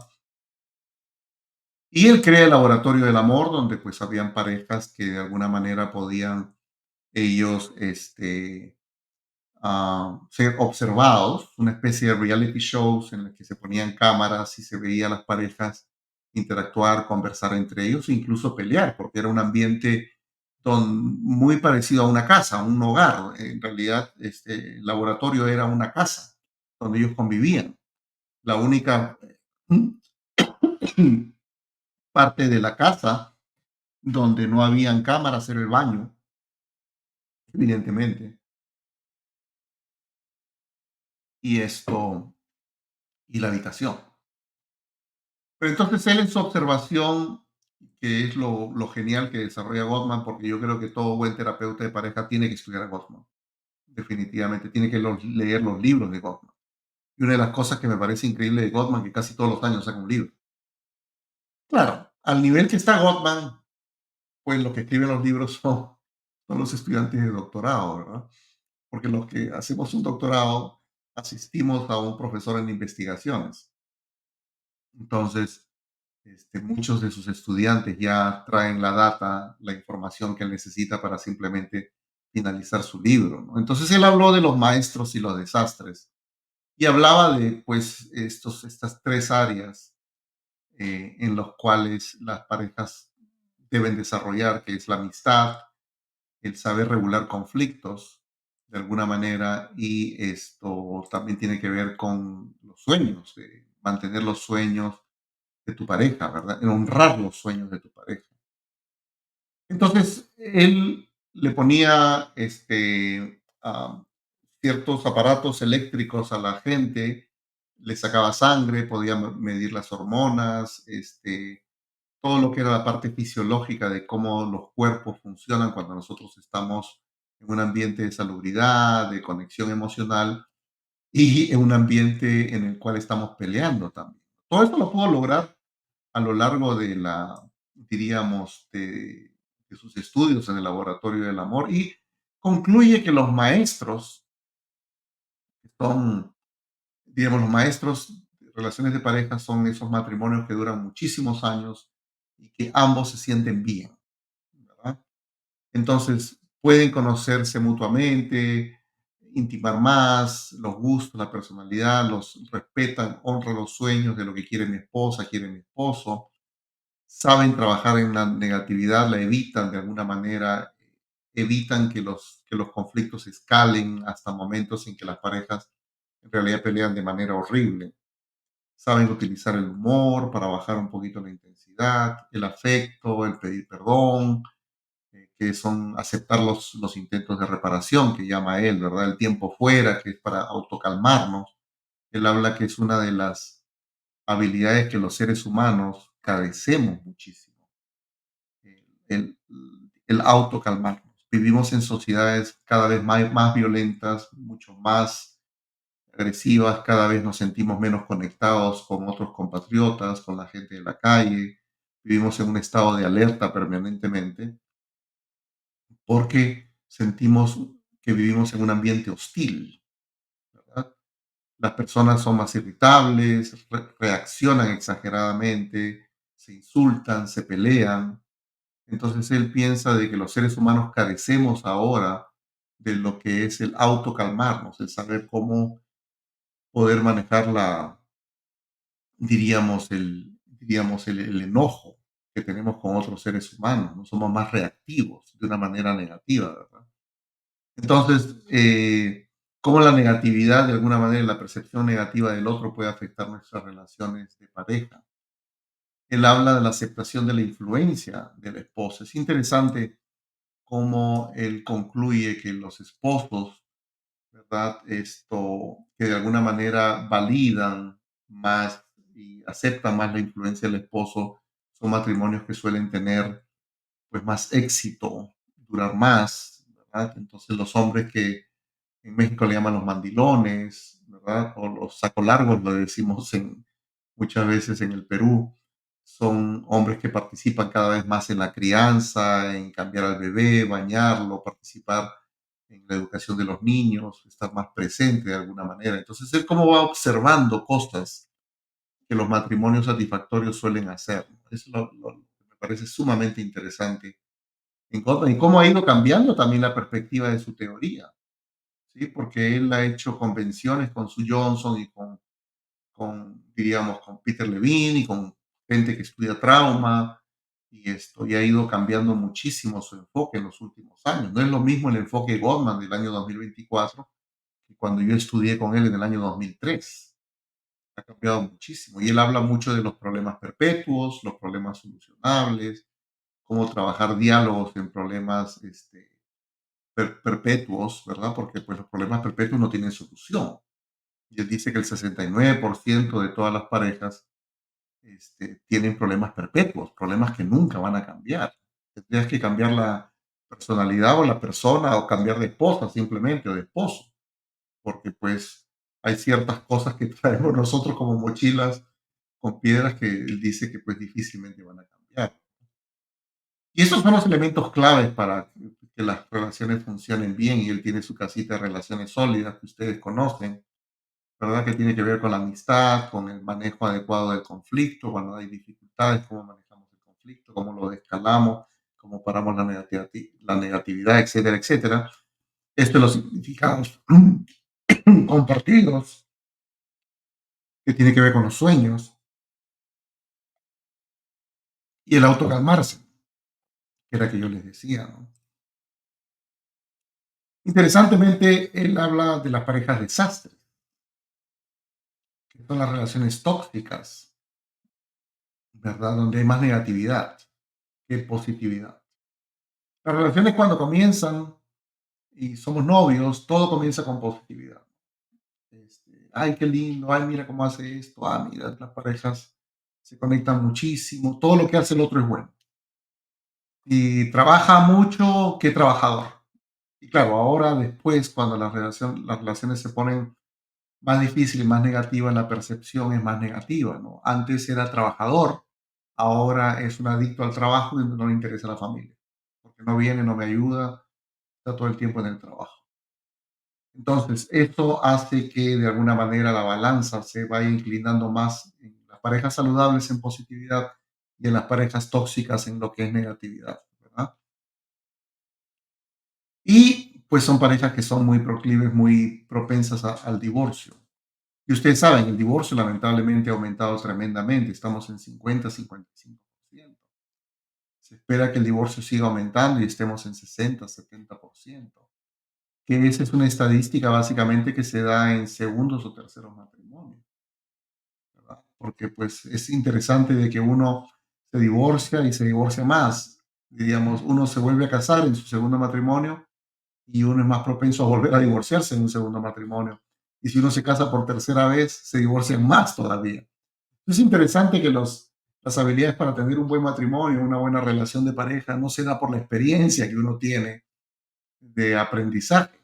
Y él crea el laboratorio del amor, donde pues habían parejas que de alguna manera podían ellos ser observados, una especie de reality shows en el que se ponían cámaras y se veía a las parejas interactuar, conversar entre ellos, e incluso pelear, porque era un ambiente muy parecido a una casa, un hogar. En realidad, el laboratorio era una casa donde ellos convivían. La única parte de la casa donde no habían cámaras era el baño, evidentemente, y y la habitación. Pero entonces él en su observación, que es lo genial que desarrolla Gottman, porque yo creo que todo buen terapeuta de pareja tiene que estudiar a Gottman, definitivamente, tiene que leer los libros de Gottman. Y una de las cosas que me parece increíble de Gottman, que casi todos los años saca un libro. Claro, al nivel que está Gottman, pues los que escriben los libros son los estudiantes de doctorado, ¿verdad? Porque los que hacemos un doctorado asistimos a un profesor en investigaciones. Entonces, muchos de sus estudiantes ya traen la data, la información que él necesita para simplemente finalizar su libro, ¿no? Entonces él habló de los maestros y los desastres y hablaba de pues estas tres áreas en los cuales las parejas deben desarrollar, que es la amistad, el saber regular conflictos de alguna manera y esto también tiene que ver con los sueños, mantener los sueños de tu pareja, ¿verdad? En honrar los sueños de tu pareja. Entonces, él le ponía ciertos aparatos eléctricos a la gente, le sacaba sangre, podía medir las hormonas, todo lo que era la parte fisiológica de cómo los cuerpos funcionan cuando nosotros estamos en un ambiente de salubridad, de conexión emocional y en un ambiente en el cual estamos peleando también. Todo esto lo puedo lograr a lo largo de diríamos, de sus estudios en el laboratorio del amor y concluye que los maestros son, digamos, los maestros de relaciones de pareja son esos matrimonios que duran muchísimos años y que ambos se sienten bien, ¿verdad? Entonces, pueden conocerse mutuamente, intimar más, los gustos, la personalidad, los respetan, honran los sueños de lo que quiere mi esposa, quiere mi esposo, saben trabajar en la negatividad, la evitan de alguna manera evitan que los conflictos escalen hasta momentos en que las parejas en realidad pelean de manera horrible. Saben utilizar el humor para bajar un poquito la intensidad, el afecto, el pedir perdón, que son aceptar los intentos de reparación, que llama él, ¿verdad? El tiempo fuera, que es para autocalmarnos. Él habla que es una de las habilidades que los seres humanos carecemos muchísimo, el, el autocalmarnos. Vivimos en sociedades cada vez más violentas, mucho más agresivas, cada vez nos sentimos menos conectados con otros compatriotas, con la gente de la calle. Vivimos en un estado de alerta permanentemente porque sentimos que vivimos en un ambiente hostil, ¿verdad? Las personas son más irritables, reaccionan exageradamente, se insultan, se pelean. Entonces él piensa de que los seres humanos carecemos ahora de lo que es el autocalmarnos, el saber cómo poder manejar el enojo que tenemos con otros seres humanos, ¿no? Somos más reactivos de una manera negativa, ¿verdad? Entonces, cómo la negatividad, de alguna manera, la percepción negativa del otro puede afectar nuestras relaciones de pareja. Él habla de la aceptación de la influencia de la esposa. Es interesante cómo él concluye que los esposos, ¿verdad? Esto, que de alguna manera validan más y aceptan más la influencia del esposo, son matrimonios que suelen tener pues más éxito, durar más, ¿verdad? Entonces los hombres que en México le llaman los mandilones, ¿verdad? O los sacolargos, lo decimos muchas veces en el Perú. Son hombres que participan cada vez más en la crianza, en cambiar al bebé, bañarlo, participar en la educación de los niños, estar más presente de alguna manera. Entonces, él cómo va observando cosas que los matrimonios satisfactorios suelen hacer. Eso me parece sumamente interesante. En contra, y cómo ha ido cambiando también la perspectiva de su teoría. ¿Sí? Porque él ha hecho convenciones con Sue Johnson y diríamos, con Peter Levine y con gente que estudia trauma y esto, y ha ido cambiando muchísimo su enfoque en los últimos años. No es lo mismo el enfoque de Gottman del año 2024 que cuando yo estudié con él en el año 2003. Ha cambiado muchísimo y él habla mucho de los problemas perpetuos, los problemas solucionables, cómo trabajar diálogos en problemas perpetuos, ¿verdad? Porque pues los problemas perpetuos no tienen solución. Y él dice que el 69% de todas las parejas tienen problemas perpetuos, problemas que nunca van a cambiar. Tendrías que cambiar la personalidad o la persona o cambiar de esposa simplemente o de esposo, porque pues hay ciertas cosas que traemos nosotros como mochilas con piedras que él dice que pues difícilmente van a cambiar. Y esos son los elementos claves para que las relaciones funcionen bien y él tiene su casita de relaciones sólidas que ustedes conocen, ¿verdad? Que tiene que ver con la amistad, con el manejo adecuado del conflicto, cuando hay dificultades, cómo manejamos el conflicto, cómo lo escalamos, cómo paramos la negatividad, etcétera, etcétera. Esto es los significados compartidos, que tiene que ver con los sueños y el autocalmarse, que era que yo les decía, ¿no? Interesantemente, él habla de las parejas desastres, que son las relaciones tóxicas, ¿verdad? Donde hay más negatividad que positividad. Las relaciones cuando comienzan y somos novios, todo comienza con positividad. Ay, qué lindo, ay, mira cómo hace esto, ah, mira, las parejas se conectan muchísimo, todo lo que hace el otro es bueno. Y trabaja mucho, qué trabajador. Y claro, ahora después, cuando las relaciones se ponen más difíciles, más negativas, la percepción es más negativa, ¿no? Antes era trabajador, ahora es un adicto al trabajo y no le interesa la familia, porque no viene, no me ayuda, está todo el tiempo en el trabajo. Entonces, esto hace que de alguna manera la balanza se vaya inclinando más en las parejas saludables en positividad y en las parejas tóxicas en lo que es negatividad, ¿verdad? Y pues son parejas que son muy proclives, muy propensas al divorcio. Y ustedes saben, el divorcio lamentablemente ha aumentado tremendamente. Estamos en 50-55%. Se espera que el divorcio siga aumentando y estemos en 60, 70%. Que esa es una estadística básicamente que se da en segundos o terceros matrimonios, ¿verdad? Porque pues es interesante de que uno se divorcia y se divorcia más. Digamos, uno se vuelve a casar en su segundo matrimonio y uno es más propenso a volver a divorciarse en un segundo matrimonio. Y si uno se casa por tercera vez, se divorcian más todavía. Es interesante que las habilidades para tener un buen matrimonio, una buena relación de pareja, no se da por la experiencia que uno tiene de aprendizaje.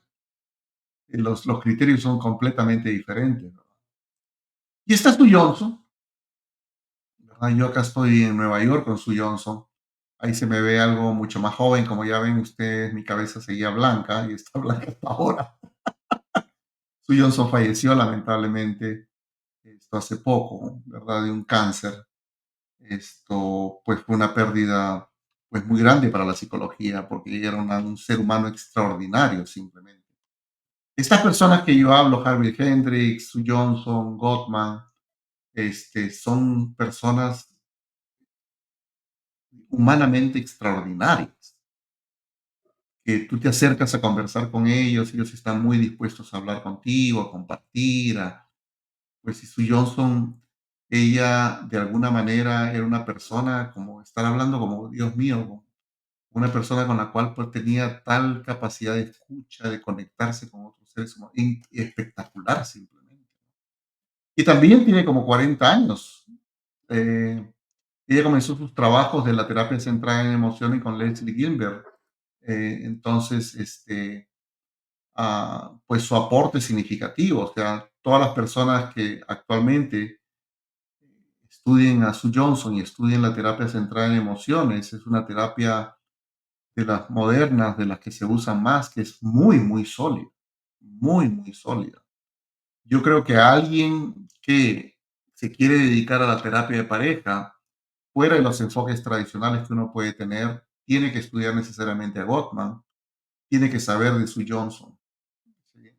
Los criterios son completamente diferentes, ¿verdad? Y está Sue Johnson, ¿verdad? Yo acá estoy en Nueva York con Sue Johnson. Ahí se me ve algo mucho más joven, como ya ven ustedes, mi cabeza seguía blanca y está blanca hasta ahora. Sue Johnson falleció lamentablemente esto hace poco, ¿verdad? De un cáncer. Esto pues fue una pérdida pues muy grande para la psicología porque ella era un ser humano extraordinario simplemente. Estas personas que yo hablo, Harvey Hendrix, Sue Johnson, Gottman, son personas humanamente extraordinarias, que tú te acercas a conversar con ellos están muy dispuestos a hablar contigo, a compartir, pues y Sue Johnson, ella de alguna manera era una persona como estar hablando como Dios mío, como una persona con la cual pues tenía tal capacidad de escucha, de conectarse con otros seres humanos, espectacular simplemente. Y también tiene como 40 años. Eh, Ella comenzó sus trabajos de la terapia centrada en emociones con Leslie Gilbert. Entonces, pues su aporte es significativo. O sea, todas las personas que actualmente estudien a Sue Johnson y estudien la terapia centrada en emociones, es una terapia de las modernas, de las que se usan más, que es muy, muy sólida, muy, muy sólida. Yo creo que alguien que se quiere dedicar a la terapia de pareja, fuera de los enfoques tradicionales que uno puede tener, tiene que estudiar necesariamente a Gottman, tiene que saber de Sue Johnson, ¿sí?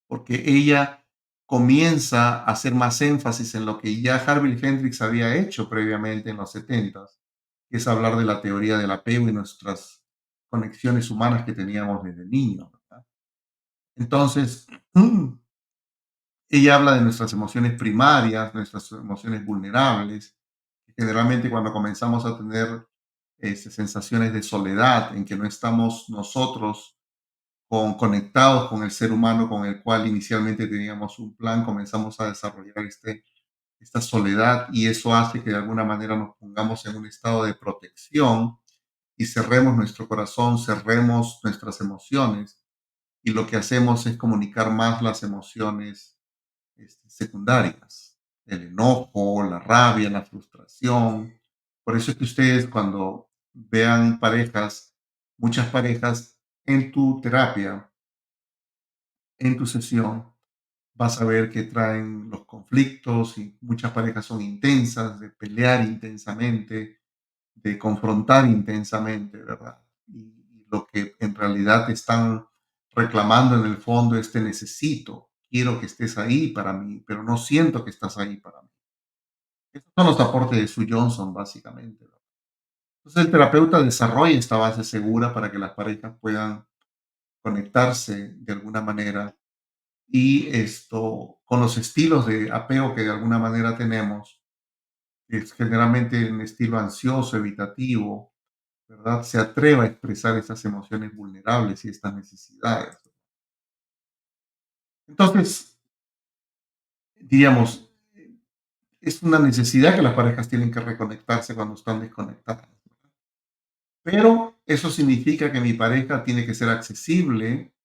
Porque ella comienza a hacer más énfasis en lo que ya Harvey Hendrix había hecho previamente en los 70, que es hablar de la teoría del apego y nuestras conexiones humanas que teníamos desde niños, ¿verdad? Entonces, ella habla de nuestras emociones primarias, nuestras emociones vulnerables. Generalmente cuando comenzamos a tener sensaciones de soledad, en que no estamos nosotros conectados con el ser humano con el cual inicialmente teníamos un plan, comenzamos a desarrollar esta soledad y eso hace que de alguna manera nos pongamos en un estado de protección y cerremos nuestro corazón, cerremos nuestras emociones y lo que hacemos es comunicar más las emociones secundarias, el enojo, la rabia, la frustración. Por eso es que ustedes cuando vean parejas, muchas parejas en tu terapia, en tu sesión, vas a ver que traen los conflictos y muchas parejas son intensas, de pelear intensamente, de confrontar intensamente, ¿verdad? Y lo que en realidad están reclamando en el fondo es te necesito, quiero que estés ahí para mí, pero no siento que estás ahí para mí. Esos son los aportes de Sue Johnson, básicamente, ¿verdad? Entonces el terapeuta desarrolla esta base segura para que las parejas puedan conectarse de alguna manera y esto con los estilos de apego que de alguna manera tenemos, es generalmente en estilo ansioso, evitativo, ¿verdad? Se atreva a expresar esas emociones vulnerables y estas necesidades. Entonces, diríamos, es una necesidad que las parejas tienen que reconectarse cuando están desconectadas. Pero eso significa que mi pareja tiene que ser accesible,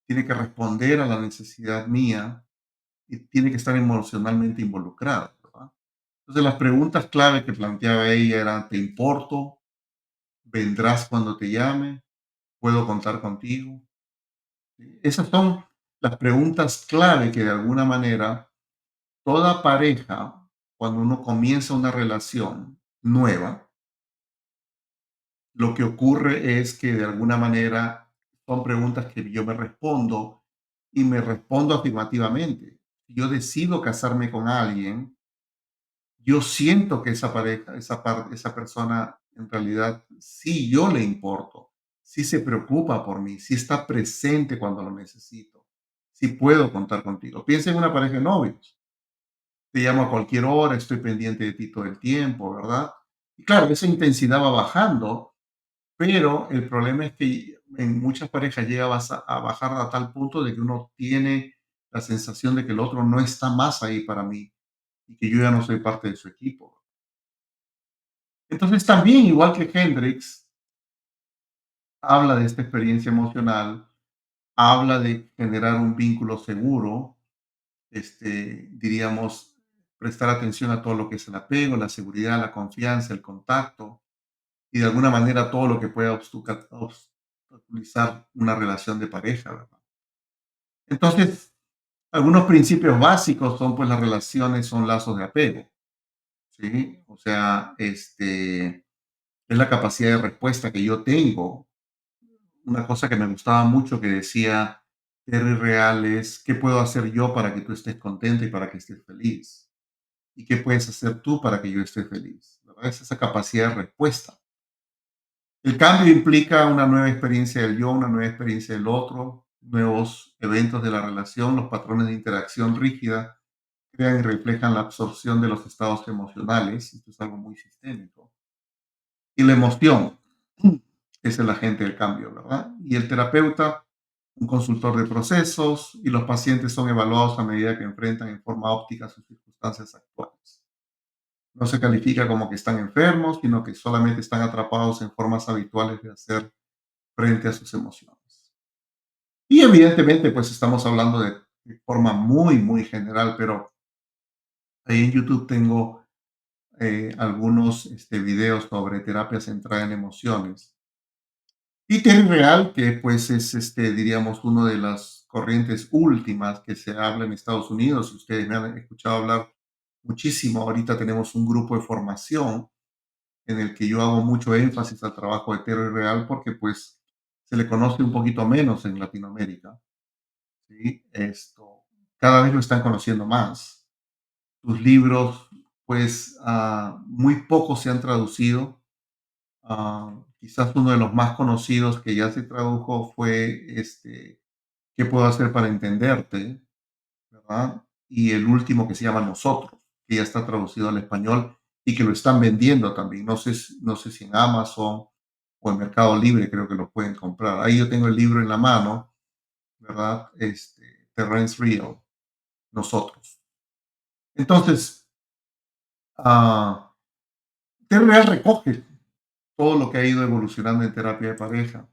tiene que responder a la necesidad mía y tiene que estar emocionalmente involucrada, ¿verdad? Entonces, las preguntas clave que planteaba ella eran, ¿te importo? ¿Vendrás cuando te llame? ¿Puedo contar contigo? Esas son las preguntas clave que de alguna manera toda pareja, cuando uno comienza una relación nueva, lo que ocurre es que de alguna manera son preguntas que yo me respondo y me respondo afirmativamente. Si yo decido casarme con alguien, yo siento que esa pareja, esa persona en realidad sí yo le importo, sí se preocupa por mí, sí está presente cuando lo necesito, sí puedo contar contigo. Piensa en una pareja de novios. Te llamo a cualquier hora, estoy pendiente de ti todo el tiempo, ¿verdad? Y claro, esa intensidad va bajando, pero el problema es que en muchas parejas llega a bajar a tal punto de que uno tiene la sensación de que el otro no está más ahí para mí y que yo ya no soy parte de su equipo. Entonces también, igual que Hendrix, habla de esta experiencia emocional, habla de generar un vínculo seguro, diríamos, prestar atención a todo lo que es el apego, la seguridad, la confianza, el contacto y de alguna manera todo lo que pueda obstaculizar una relación de pareja, ¿verdad? Entonces, algunos principios básicos son, pues, las relaciones son lazos de apego, ¿sí? O sea, es la capacidad de respuesta que yo tengo. Una cosa que me gustaba mucho que decía Terry Real es, ¿qué puedo hacer yo para que tú estés contenta y para que estés feliz? ¿Y qué puedes hacer tú para que yo esté feliz? ¿Verdad? Es esa capacidad de respuesta. El cambio implica una nueva experiencia del yo, una nueva experiencia del otro, nuevos eventos de la relación, los patrones de interacción rígida crean y reflejan la absorción de los estados emocionales. Esto es algo muy sistémico. Y la emoción es el agente del cambio, ¿verdad? Y el terapeuta, un consultor de procesos, y los pacientes son evaluados a medida que enfrentan en forma óptica sus circunstancias actuales. No se califica como que están enfermos, sino que solamente están atrapados en formas habituales de hacer frente a sus emociones. Y evidentemente, pues estamos hablando de forma muy, muy general, pero ahí en YouTube tengo algunos videos sobre terapia centrada en emociones. Y Terry Real, que pues es, diríamos, uno de las corrientes últimas que se habla en Estados Unidos. Si ustedes me han escuchado hablar muchísimo, ahorita tenemos un grupo de formación en el que yo hago mucho énfasis al trabajo de Terry Real porque pues se le conoce un poquito menos en Latinoamérica, ¿sí? Cada vez lo están conociendo más. Sus libros, pues, muy pocos se han traducido. Quizás uno de los más conocidos que ya se tradujo fue ¿Qué puedo hacer para entenderte? ¿Verdad? Y el último que se llama Nosotros, que ya está traducido al español y que lo están vendiendo también. No sé si en Amazon o en Mercado Libre creo que lo pueden comprar. Ahí yo tengo el libro en la mano, ¿verdad? Terrence Real, Nosotros. Entonces, ah, Terry Real recoge todo lo que ha ido evolucionando en terapia de pareja,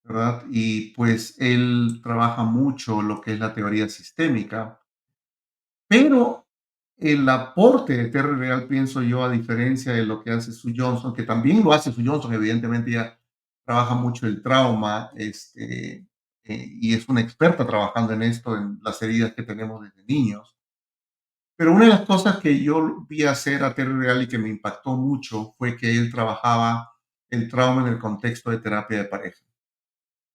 ¿verdad? Y pues él trabaja mucho lo que es la teoría sistémica, pero el aporte de Terry Real, pienso yo, a diferencia de lo que hace Sue Johnson, que también lo hace Sue Johnson, evidentemente ella trabaja mucho el trauma, y es una experta trabajando en esto, en las heridas que tenemos desde niños. Pero una de las cosas que yo vi hacer a Terry Real y que me impactó mucho fue que él trabajaba el trauma en el contexto de terapia de pareja.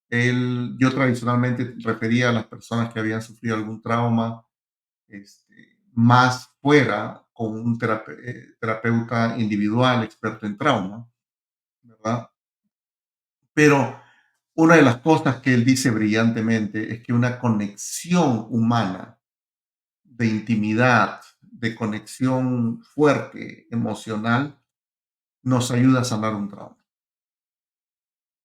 Yo tradicionalmente refería a las personas que habían sufrido algún trauma, más fuera con un terapeuta individual experto en trauma, ¿verdad? Pero una de las cosas que él dice brillantemente es que una conexión humana de intimidad, de conexión fuerte, emocional, nos ayuda a sanar un trauma.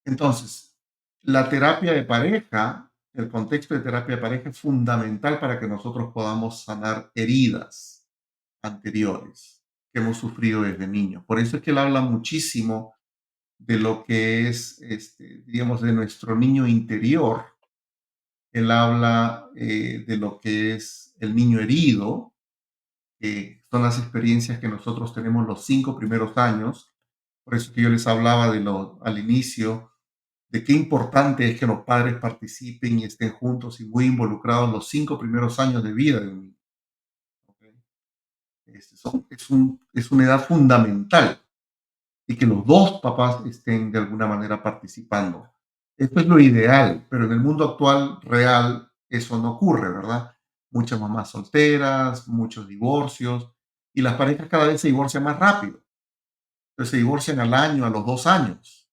Entonces, la terapia de pareja, el contexto de terapia de pareja es fundamental para que nosotros podamos sanar heridas anteriores que hemos sufrido desde niños. Por eso es que él habla muchísimo de lo que es, digamos, de nuestro niño interior. Él habla de lo que es el niño herido, que son las experiencias que nosotros tenemos los 5 primeros años. Por eso que yo les hablaba al inicio de qué importante es que los padres participen y estén juntos y muy involucrados los 5 primeros años de vida de un niño. ¿Ok? Es una edad fundamental y que los dos papás estén de alguna manera participando. Esto es lo ideal, pero en el mundo actual real eso no ocurre, ¿verdad? Muchas mamás solteras, muchos divorcios y las parejas cada vez se divorcian más rápido. Entonces se divorcian al año, a los 2 años,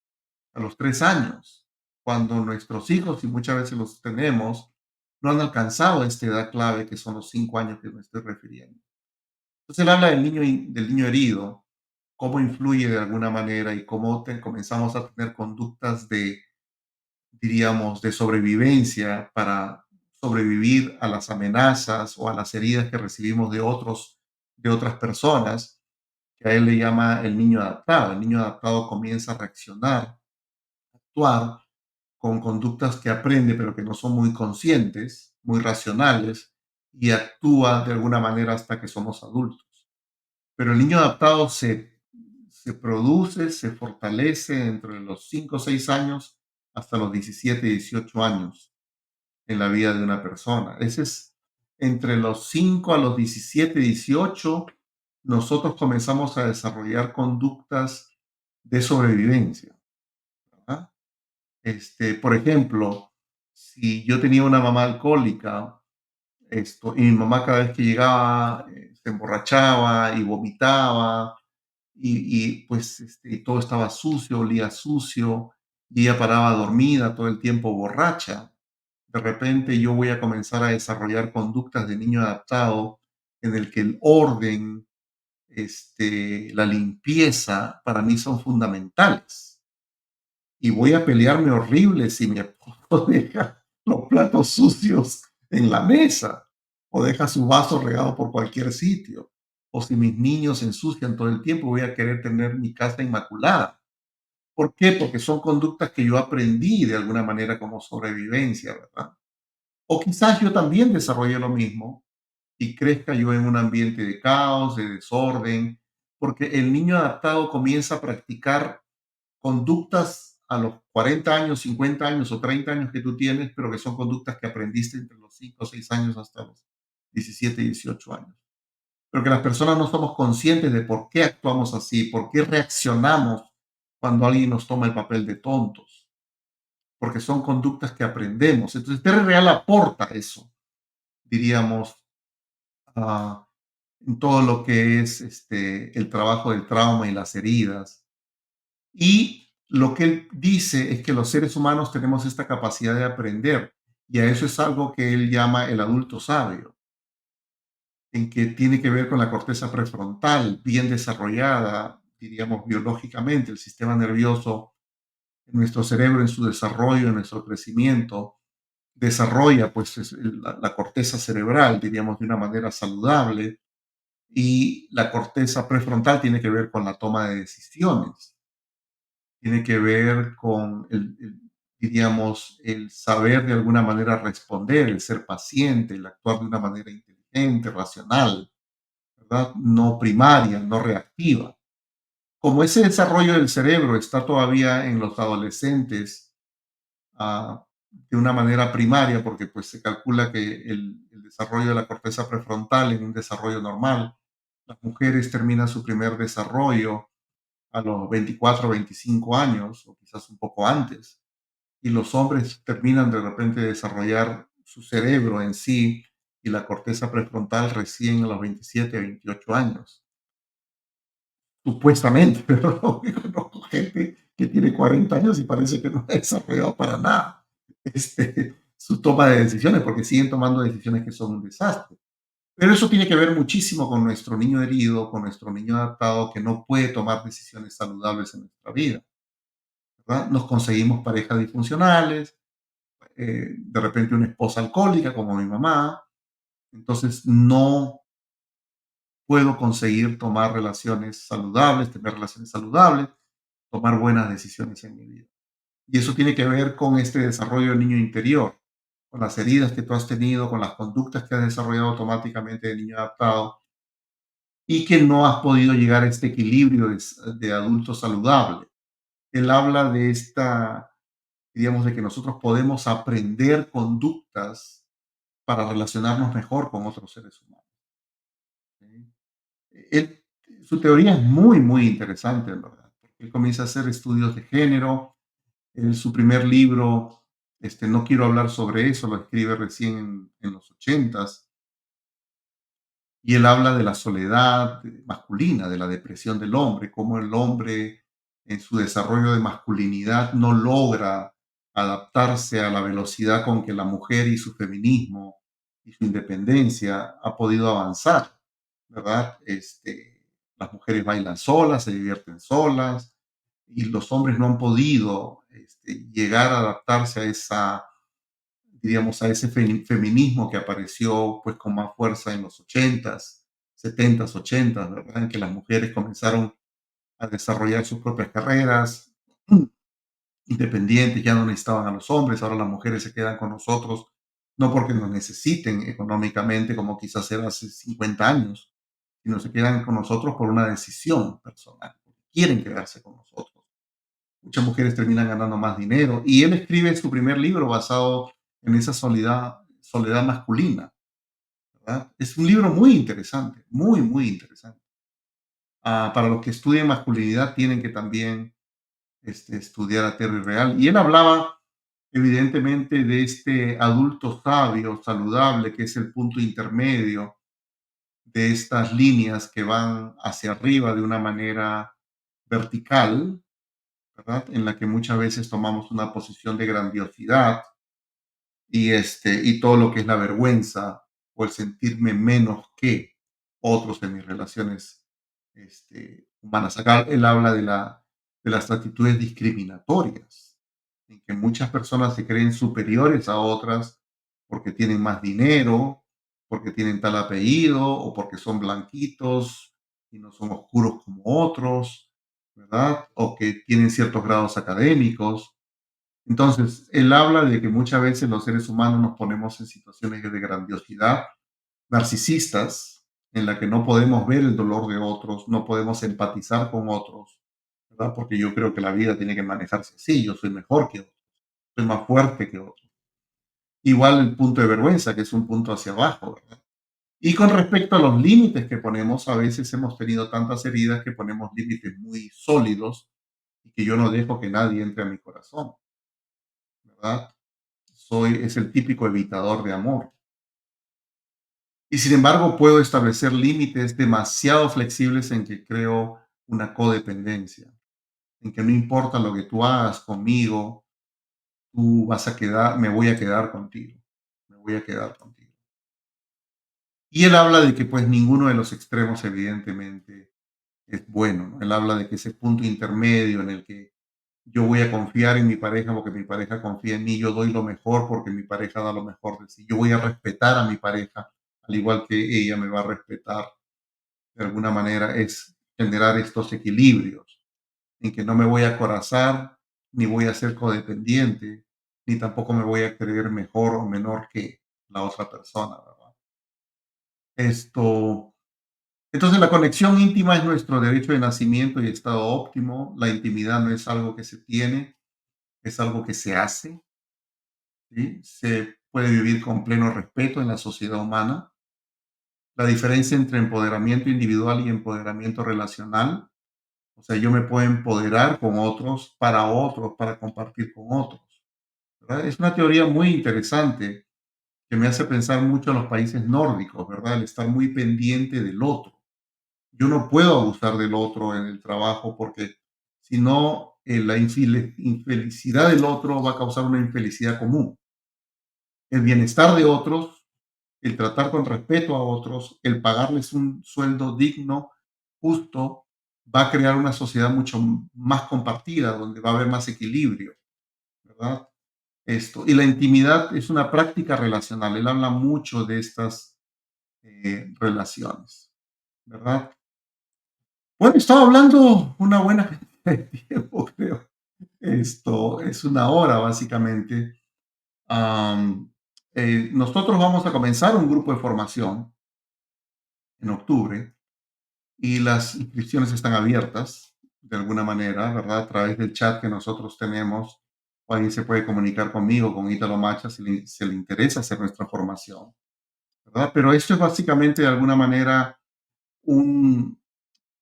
a los 3 años, cuando nuestros hijos, y muchas veces los tenemos, no han alcanzado esta edad clave que son los 5 años que me estoy refiriendo. Entonces él habla del niño herido, cómo influye de alguna manera y cómo comenzamos a tener conductas de, diríamos, de sobrevivencia para sobrevivir a las amenazas o a las heridas que recibimos de otras personas, que a él le llama el niño adaptado. El niño adaptado comienza a reaccionar, actuar con conductas que aprende, pero que no son muy conscientes, muy racionales, y actúa de alguna manera hasta que somos adultos. Pero el niño adaptado se produce, se fortalece entre los 5 o 6 años hasta los 17, 18 años en la vida de una persona. Ese es entre los 5 a los 17, 18, nosotros comenzamos a desarrollar conductas de sobrevivencia, ¿verdad? Por ejemplo, si yo tenía una mamá alcohólica, y mi mamá cada vez que llegaba se emborrachaba y vomitaba pues y todo estaba sucio, olía sucio y ella paraba dormida todo el tiempo borracha. De repente yo voy a comenzar a desarrollar conductas de niño adaptado en el que el orden, la limpieza para mí son fundamentales y voy a pelearme horrible si mi esposo deja los platos sucios en la mesa o deja su vaso regado por cualquier sitio. O si mis niños se ensucian todo el tiempo, voy a querer tener mi casa inmaculada. ¿Por qué? Porque son conductas que yo aprendí de alguna manera como sobrevivencia, ¿verdad? O quizás yo también desarrolle lo mismo y crezca yo en un ambiente de caos, de desorden, porque el niño adaptado comienza a practicar conductas a los 40 años, 50 años o 30 años que tú tienes, pero que son conductas que aprendiste entre los 5 o 6 años hasta los 17 y 18 años. Pero que las personas no somos conscientes de por qué actuamos así, por qué reaccionamos cuando alguien nos toma el papel de tontos, porque son conductas que aprendemos. Entonces, Terry Real aporta eso, diríamos, ah, en todo lo que es el trabajo del trauma y las heridas. Y lo que él dice es que los seres humanos tenemos esta capacidad de aprender, y a eso es algo que él llama el adulto sabio, en que tiene que ver con la corteza prefrontal bien desarrollada, diríamos biológicamente, el sistema nervioso en nuestro cerebro, en su desarrollo, en nuestro crecimiento, desarrolla pues la corteza cerebral, diríamos, de una manera saludable, y la corteza prefrontal tiene que ver con la toma de decisiones, tiene que ver con diríamos, el saber de alguna manera responder, el ser paciente, el actuar de una manera inteligente, racional, ¿verdad? No primaria, no reactiva. Como ese desarrollo del cerebro está todavía en los adolescentes de una manera primaria, porque pues se calcula que el desarrollo de la corteza prefrontal en un desarrollo normal, las mujeres terminan su primer desarrollo a los 24, 25 años, o quizás un poco antes, y los hombres terminan de repente de desarrollar su cerebro en sí y la corteza prefrontal recién a los 27, 28 años. Supuestamente, pero yo conozco gente que tiene 40 años y parece que no ha desarrollado para nada su toma de decisiones, porque siguen tomando decisiones que son un desastre. Pero eso tiene que ver muchísimo con nuestro niño herido, con nuestro niño adaptado que no puede tomar decisiones saludables en nuestra vida, ¿verdad? Nos conseguimos parejas disfuncionales, de repente una esposa alcohólica como mi mamá, entonces no puedo conseguir tomar relaciones saludables, tener relaciones saludables, tomar buenas decisiones en mi vida. Y eso tiene que ver con este desarrollo del niño interior, con las heridas que tú has tenido, con las conductas que has desarrollado automáticamente de niño adaptado y que no has podido llegar a este equilibrio de adulto saludable. Él habla de esta, digamos, de que nosotros podemos aprender conductas para relacionarnos mejor con otros seres humanos. ¿Sí? Él- Su teoría es muy, muy interesante, en verdad, porque él comienza a hacer estudios de género. En su primer libro, no quiero hablar sobre eso, lo escribe recién en los 80s, Y él habla de la soledad masculina, de la depresión del hombre, cómo el hombre en su desarrollo de masculinidad no logra adaptarse a la velocidad con que la mujer y su feminismo y su independencia ha podido avanzar, ¿verdad? Las mujeres bailan solas, se divierten solas, y los hombres no han podido llegar a adaptarse a esa, diríamos, a ese feminismo que apareció pues con más fuerza en los 80s, 70s, 80s, ¿verdad? En que las mujeres comenzaron a desarrollar sus propias carreras independientes, ya no necesitaban a los hombres, ahora las mujeres se quedan con nosotros, no porque nos necesiten económicamente como quizás era hace 50 años, sino se quedan con nosotros por una decisión personal, porque quieren quedarse con nosotros. Muchas mujeres terminan ganando más dinero. Y él escribe su primer libro basado en esa soledad masculina, ¿verdad? Es un libro muy interesante, muy, muy interesante. Para los que estudian masculinidad tienen que también estudiar a Terry Real. Y él hablaba evidentemente de este adulto sabio, saludable, que es el punto intermedio de estas líneas que van hacia arriba de una manera vertical, ¿verdad? En la que muchas veces tomamos una posición de grandiosidad y todo lo que es la vergüenza o el sentirme menos que otros en mis relaciones humanas. Acá él habla de las actitudes discriminatorias, en que muchas personas se creen superiores a otras porque tienen más dinero, porque tienen tal apellido o porque son blanquitos y no son oscuros como otros, ¿verdad? O que tienen ciertos grados académicos. Entonces, él habla de que muchas veces los seres humanos nos ponemos en situaciones de grandiosidad, narcisistas, en la que no podemos ver el dolor de otros, no podemos empatizar con otros, ¿verdad? Porque yo creo que la vida tiene que manejarse así, yo soy mejor que otros, soy más fuerte que otros. Igual el punto de vergüenza, que es un punto hacia abajo, ¿verdad? Y con respecto a los límites que ponemos, a veces hemos tenido tantas heridas que ponemos límites muy sólidos y que yo no dejo que nadie entre a mi corazón, ¿verdad? Es el típico evitador de amor. Y sin embargo, puedo establecer límites demasiado flexibles en que creo una codependencia, en que no importa lo que tú hagas conmigo, tú vas a quedar, me voy a quedar contigo, me voy a quedar contigo. Y él habla de que pues ninguno de los extremos evidentemente es bueno, ¿no? Él habla de que ese punto intermedio en el que yo voy a confiar en mi pareja porque mi pareja confía en mí, yo doy lo mejor porque mi pareja da lo mejor de sí, yo voy a respetar a mi pareja al igual que ella me va a respetar, de alguna manera es generar estos equilibrios en que no me voy a acorazar, ni voy a ser codependiente, ni tampoco me voy a creer mejor o menor que la otra persona, ¿verdad? Esto, entonces la conexión íntima es nuestro derecho de nacimiento y estado óptimo. La intimidad no es algo que se tiene, es algo que se hace, ¿sí? Se puede vivir con pleno respeto en la sociedad humana. La diferencia entre empoderamiento individual y empoderamiento relacional, o sea, yo me puedo empoderar con otros, para compartir con otros, ¿verdad? Es una teoría muy interesante que me hace pensar mucho en los países nórdicos, ¿verdad? El estar muy pendiente del otro. Yo no puedo abusar del otro en el trabajo porque si no, la infelicidad del otro va a causar una infelicidad común. El bienestar de otros, el tratar con respeto a otros, el pagarles un sueldo digno, justo, va a crear una sociedad mucho más compartida, donde va a haber más equilibrio, ¿verdad? Y la intimidad es una práctica relacional. Él habla mucho de estas relaciones, ¿verdad? Bueno, estaba hablando una buena cantidad de tiempo, creo. Esto es una hora, básicamente. Am, Nosotros vamos a comenzar un grupo de formación en octubre y las inscripciones están abiertas de alguna manera, ¿verdad? A través del chat que nosotros tenemos, o alguien se puede comunicar conmigo, con Ítalo Macha, si se le interesa hacer nuestra formación, ¿verdad? Pero esto es básicamente de alguna manera un,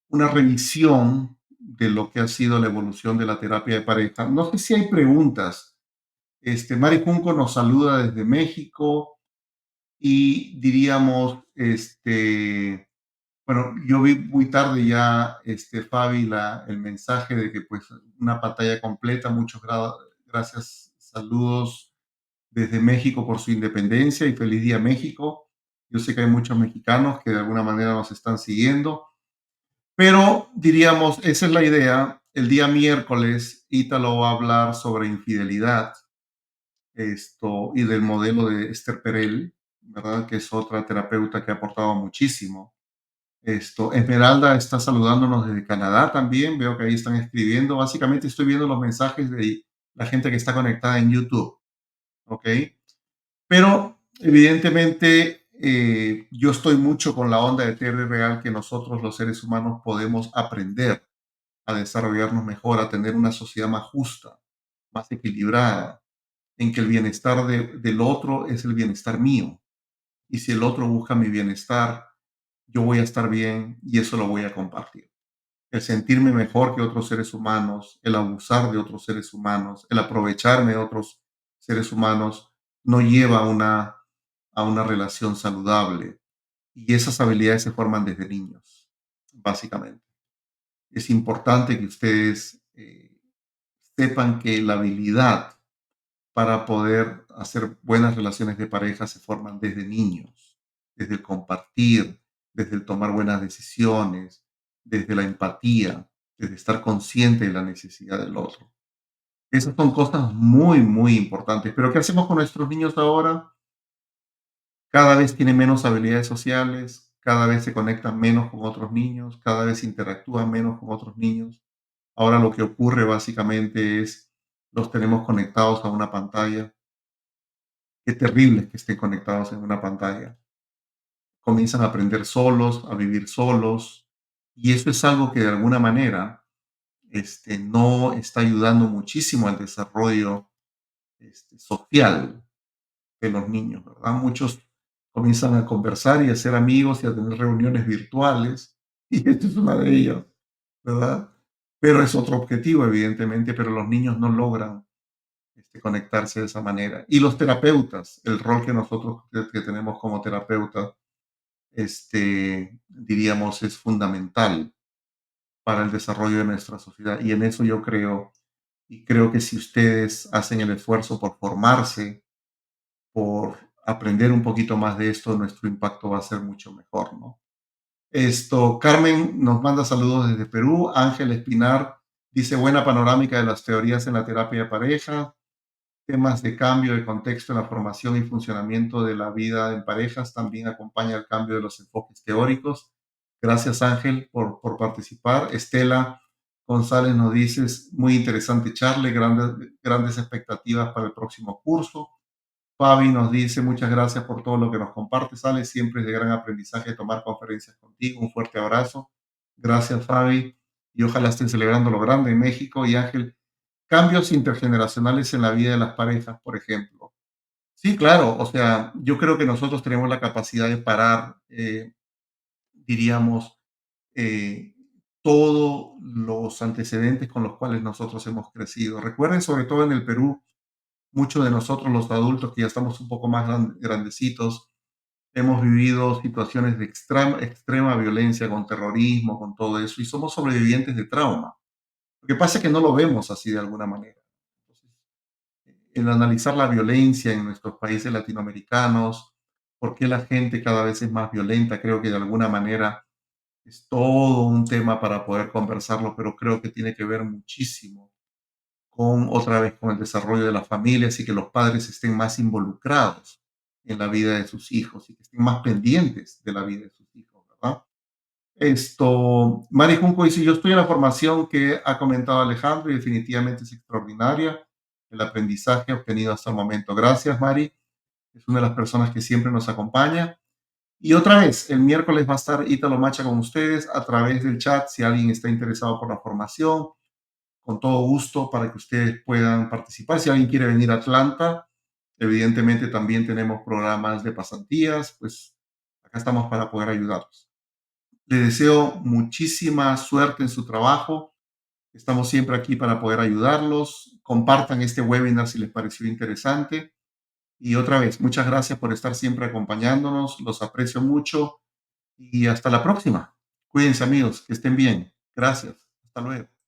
una revisión de lo que ha sido la evolución de la terapia de pareja. No sé si hay preguntas. Mari Junco nos saluda desde México. y diríamos, bueno, yo vi muy tarde ya, Fabi, el mensaje de que pues una pantalla completa, gracias, saludos desde México por su independencia y feliz día México. Yo sé que hay muchos mexicanos que de alguna manera nos están siguiendo, pero diríamos, esa es la idea. El día miércoles, Ítalo va a hablar sobre infidelidad, y del modelo de Esther Perel, ¿verdad? Que es otra terapeuta que ha aportado muchísimo. Esmeralda está saludándonos desde Canadá también. Veo que ahí están escribiendo. Básicamente estoy viendo los mensajes de la gente que está conectada en YouTube, ¿ok? Pero evidentemente yo estoy mucho con la onda de teoría real que nosotros los seres humanos podemos aprender a desarrollarnos mejor, a tener una sociedad más justa, más equilibrada, en que el bienestar del otro es el bienestar mío. Y si el otro busca mi bienestar, yo voy a estar bien y eso lo voy a compartir. El sentirme mejor que otros seres humanos, el abusar de otros seres humanos, el aprovecharme de otros seres humanos, no lleva a una relación saludable. Y esas habilidades se forman desde niños, básicamente. Es importante que ustedes sepan que la habilidad para poder hacer buenas relaciones de pareja se forman desde niños, desde el compartir, desde el tomar buenas decisiones, desde la empatía, desde estar consciente de la necesidad del otro. Esas son cosas muy, muy importantes. Pero ¿qué hacemos con nuestros niños ahora? Cada vez tienen menos habilidades sociales, cada vez se conectan menos con otros niños, cada vez interactúan menos con otros niños. Ahora lo que ocurre básicamente es los tenemos conectados a una pantalla. Qué terrible que estén conectados en una pantalla. Comienzan a aprender solos, a vivir solos, y eso es algo que de alguna manera no está ayudando muchísimo al desarrollo social de los niños, ¿verdad? Muchos comienzan a conversar y a ser amigos y a tener reuniones virtuales, y esta es una de ellas, ¿verdad? Pero es otro objetivo, evidentemente, pero los niños no logran conectarse de esa manera. Y los terapeutas, el rol que nosotros que tenemos como terapeutas, diríamos, es fundamental para el desarrollo de nuestra sociedad. Y en eso yo creo, y creo que si ustedes hacen el esfuerzo por formarse, por aprender un poquito más de esto, nuestro impacto va a ser mucho mejor, ¿no? Carmen nos manda saludos desde Perú. Ángel Espinar dice buena panorámica de las teorías en la terapia de pareja, temas de cambio de contexto en la formación y funcionamiento de la vida en parejas, también acompaña el cambio de los enfoques teóricos. Gracias Ángel por participar. Estela González nos dice, muy interesante charla, grandes expectativas para el próximo curso. Fabi nos dice, muchas gracias por todo lo que nos compartes, Ale, siempre es de gran aprendizaje tomar conferencias contigo. Un fuerte abrazo. Gracias, Fabi. Y ojalá estén celebrando lo grande en México. Y Ángel, cambios intergeneracionales en la vida de las parejas, por ejemplo. Sí, claro, o sea, yo creo que nosotros tenemos la capacidad de parar, diríamos, eh, todos los antecedentes con los cuales nosotros hemos crecido. Recuerden, sobre todo en el Perú, muchos de nosotros los adultos que ya estamos un poco más grandecitos, hemos vivido situaciones de extrema violencia, con terrorismo, con todo eso, y somos sobrevivientes de trauma. Lo que pasa es que no lo vemos así de alguna manera. Entonces, el analizar la violencia en nuestros países latinoamericanos, por qué la gente cada vez es más violenta, creo que de alguna manera es todo un tema para poder conversarlo, pero creo que tiene que ver muchísimo con otra vez con el desarrollo de las familias y que los padres estén más involucrados en la vida de sus hijos y que estén más pendientes de la vida de sus hijos, ¿verdad? Mari Junco dice, yo estoy en la formación que ha comentado Alejandro y definitivamente es extraordinaria el aprendizaje obtenido hasta el momento. Gracias, Mari. Es una de las personas que siempre nos acompaña. Y otra vez, el miércoles va a estar Ítalo Macha con ustedes a través del chat si alguien está interesado por la formación, con todo gusto para que ustedes puedan participar. Si alguien quiere venir a Atlanta, evidentemente también tenemos programas de pasantías, pues acá estamos para poder ayudarlos. Les deseo muchísima suerte en su trabajo. Estamos siempre aquí para poder ayudarlos. Compartan este webinar si les pareció interesante. Y otra vez, muchas gracias por estar siempre acompañándonos, los aprecio mucho y hasta la próxima. Cuídense amigos, que estén bien. Gracias. Hasta luego.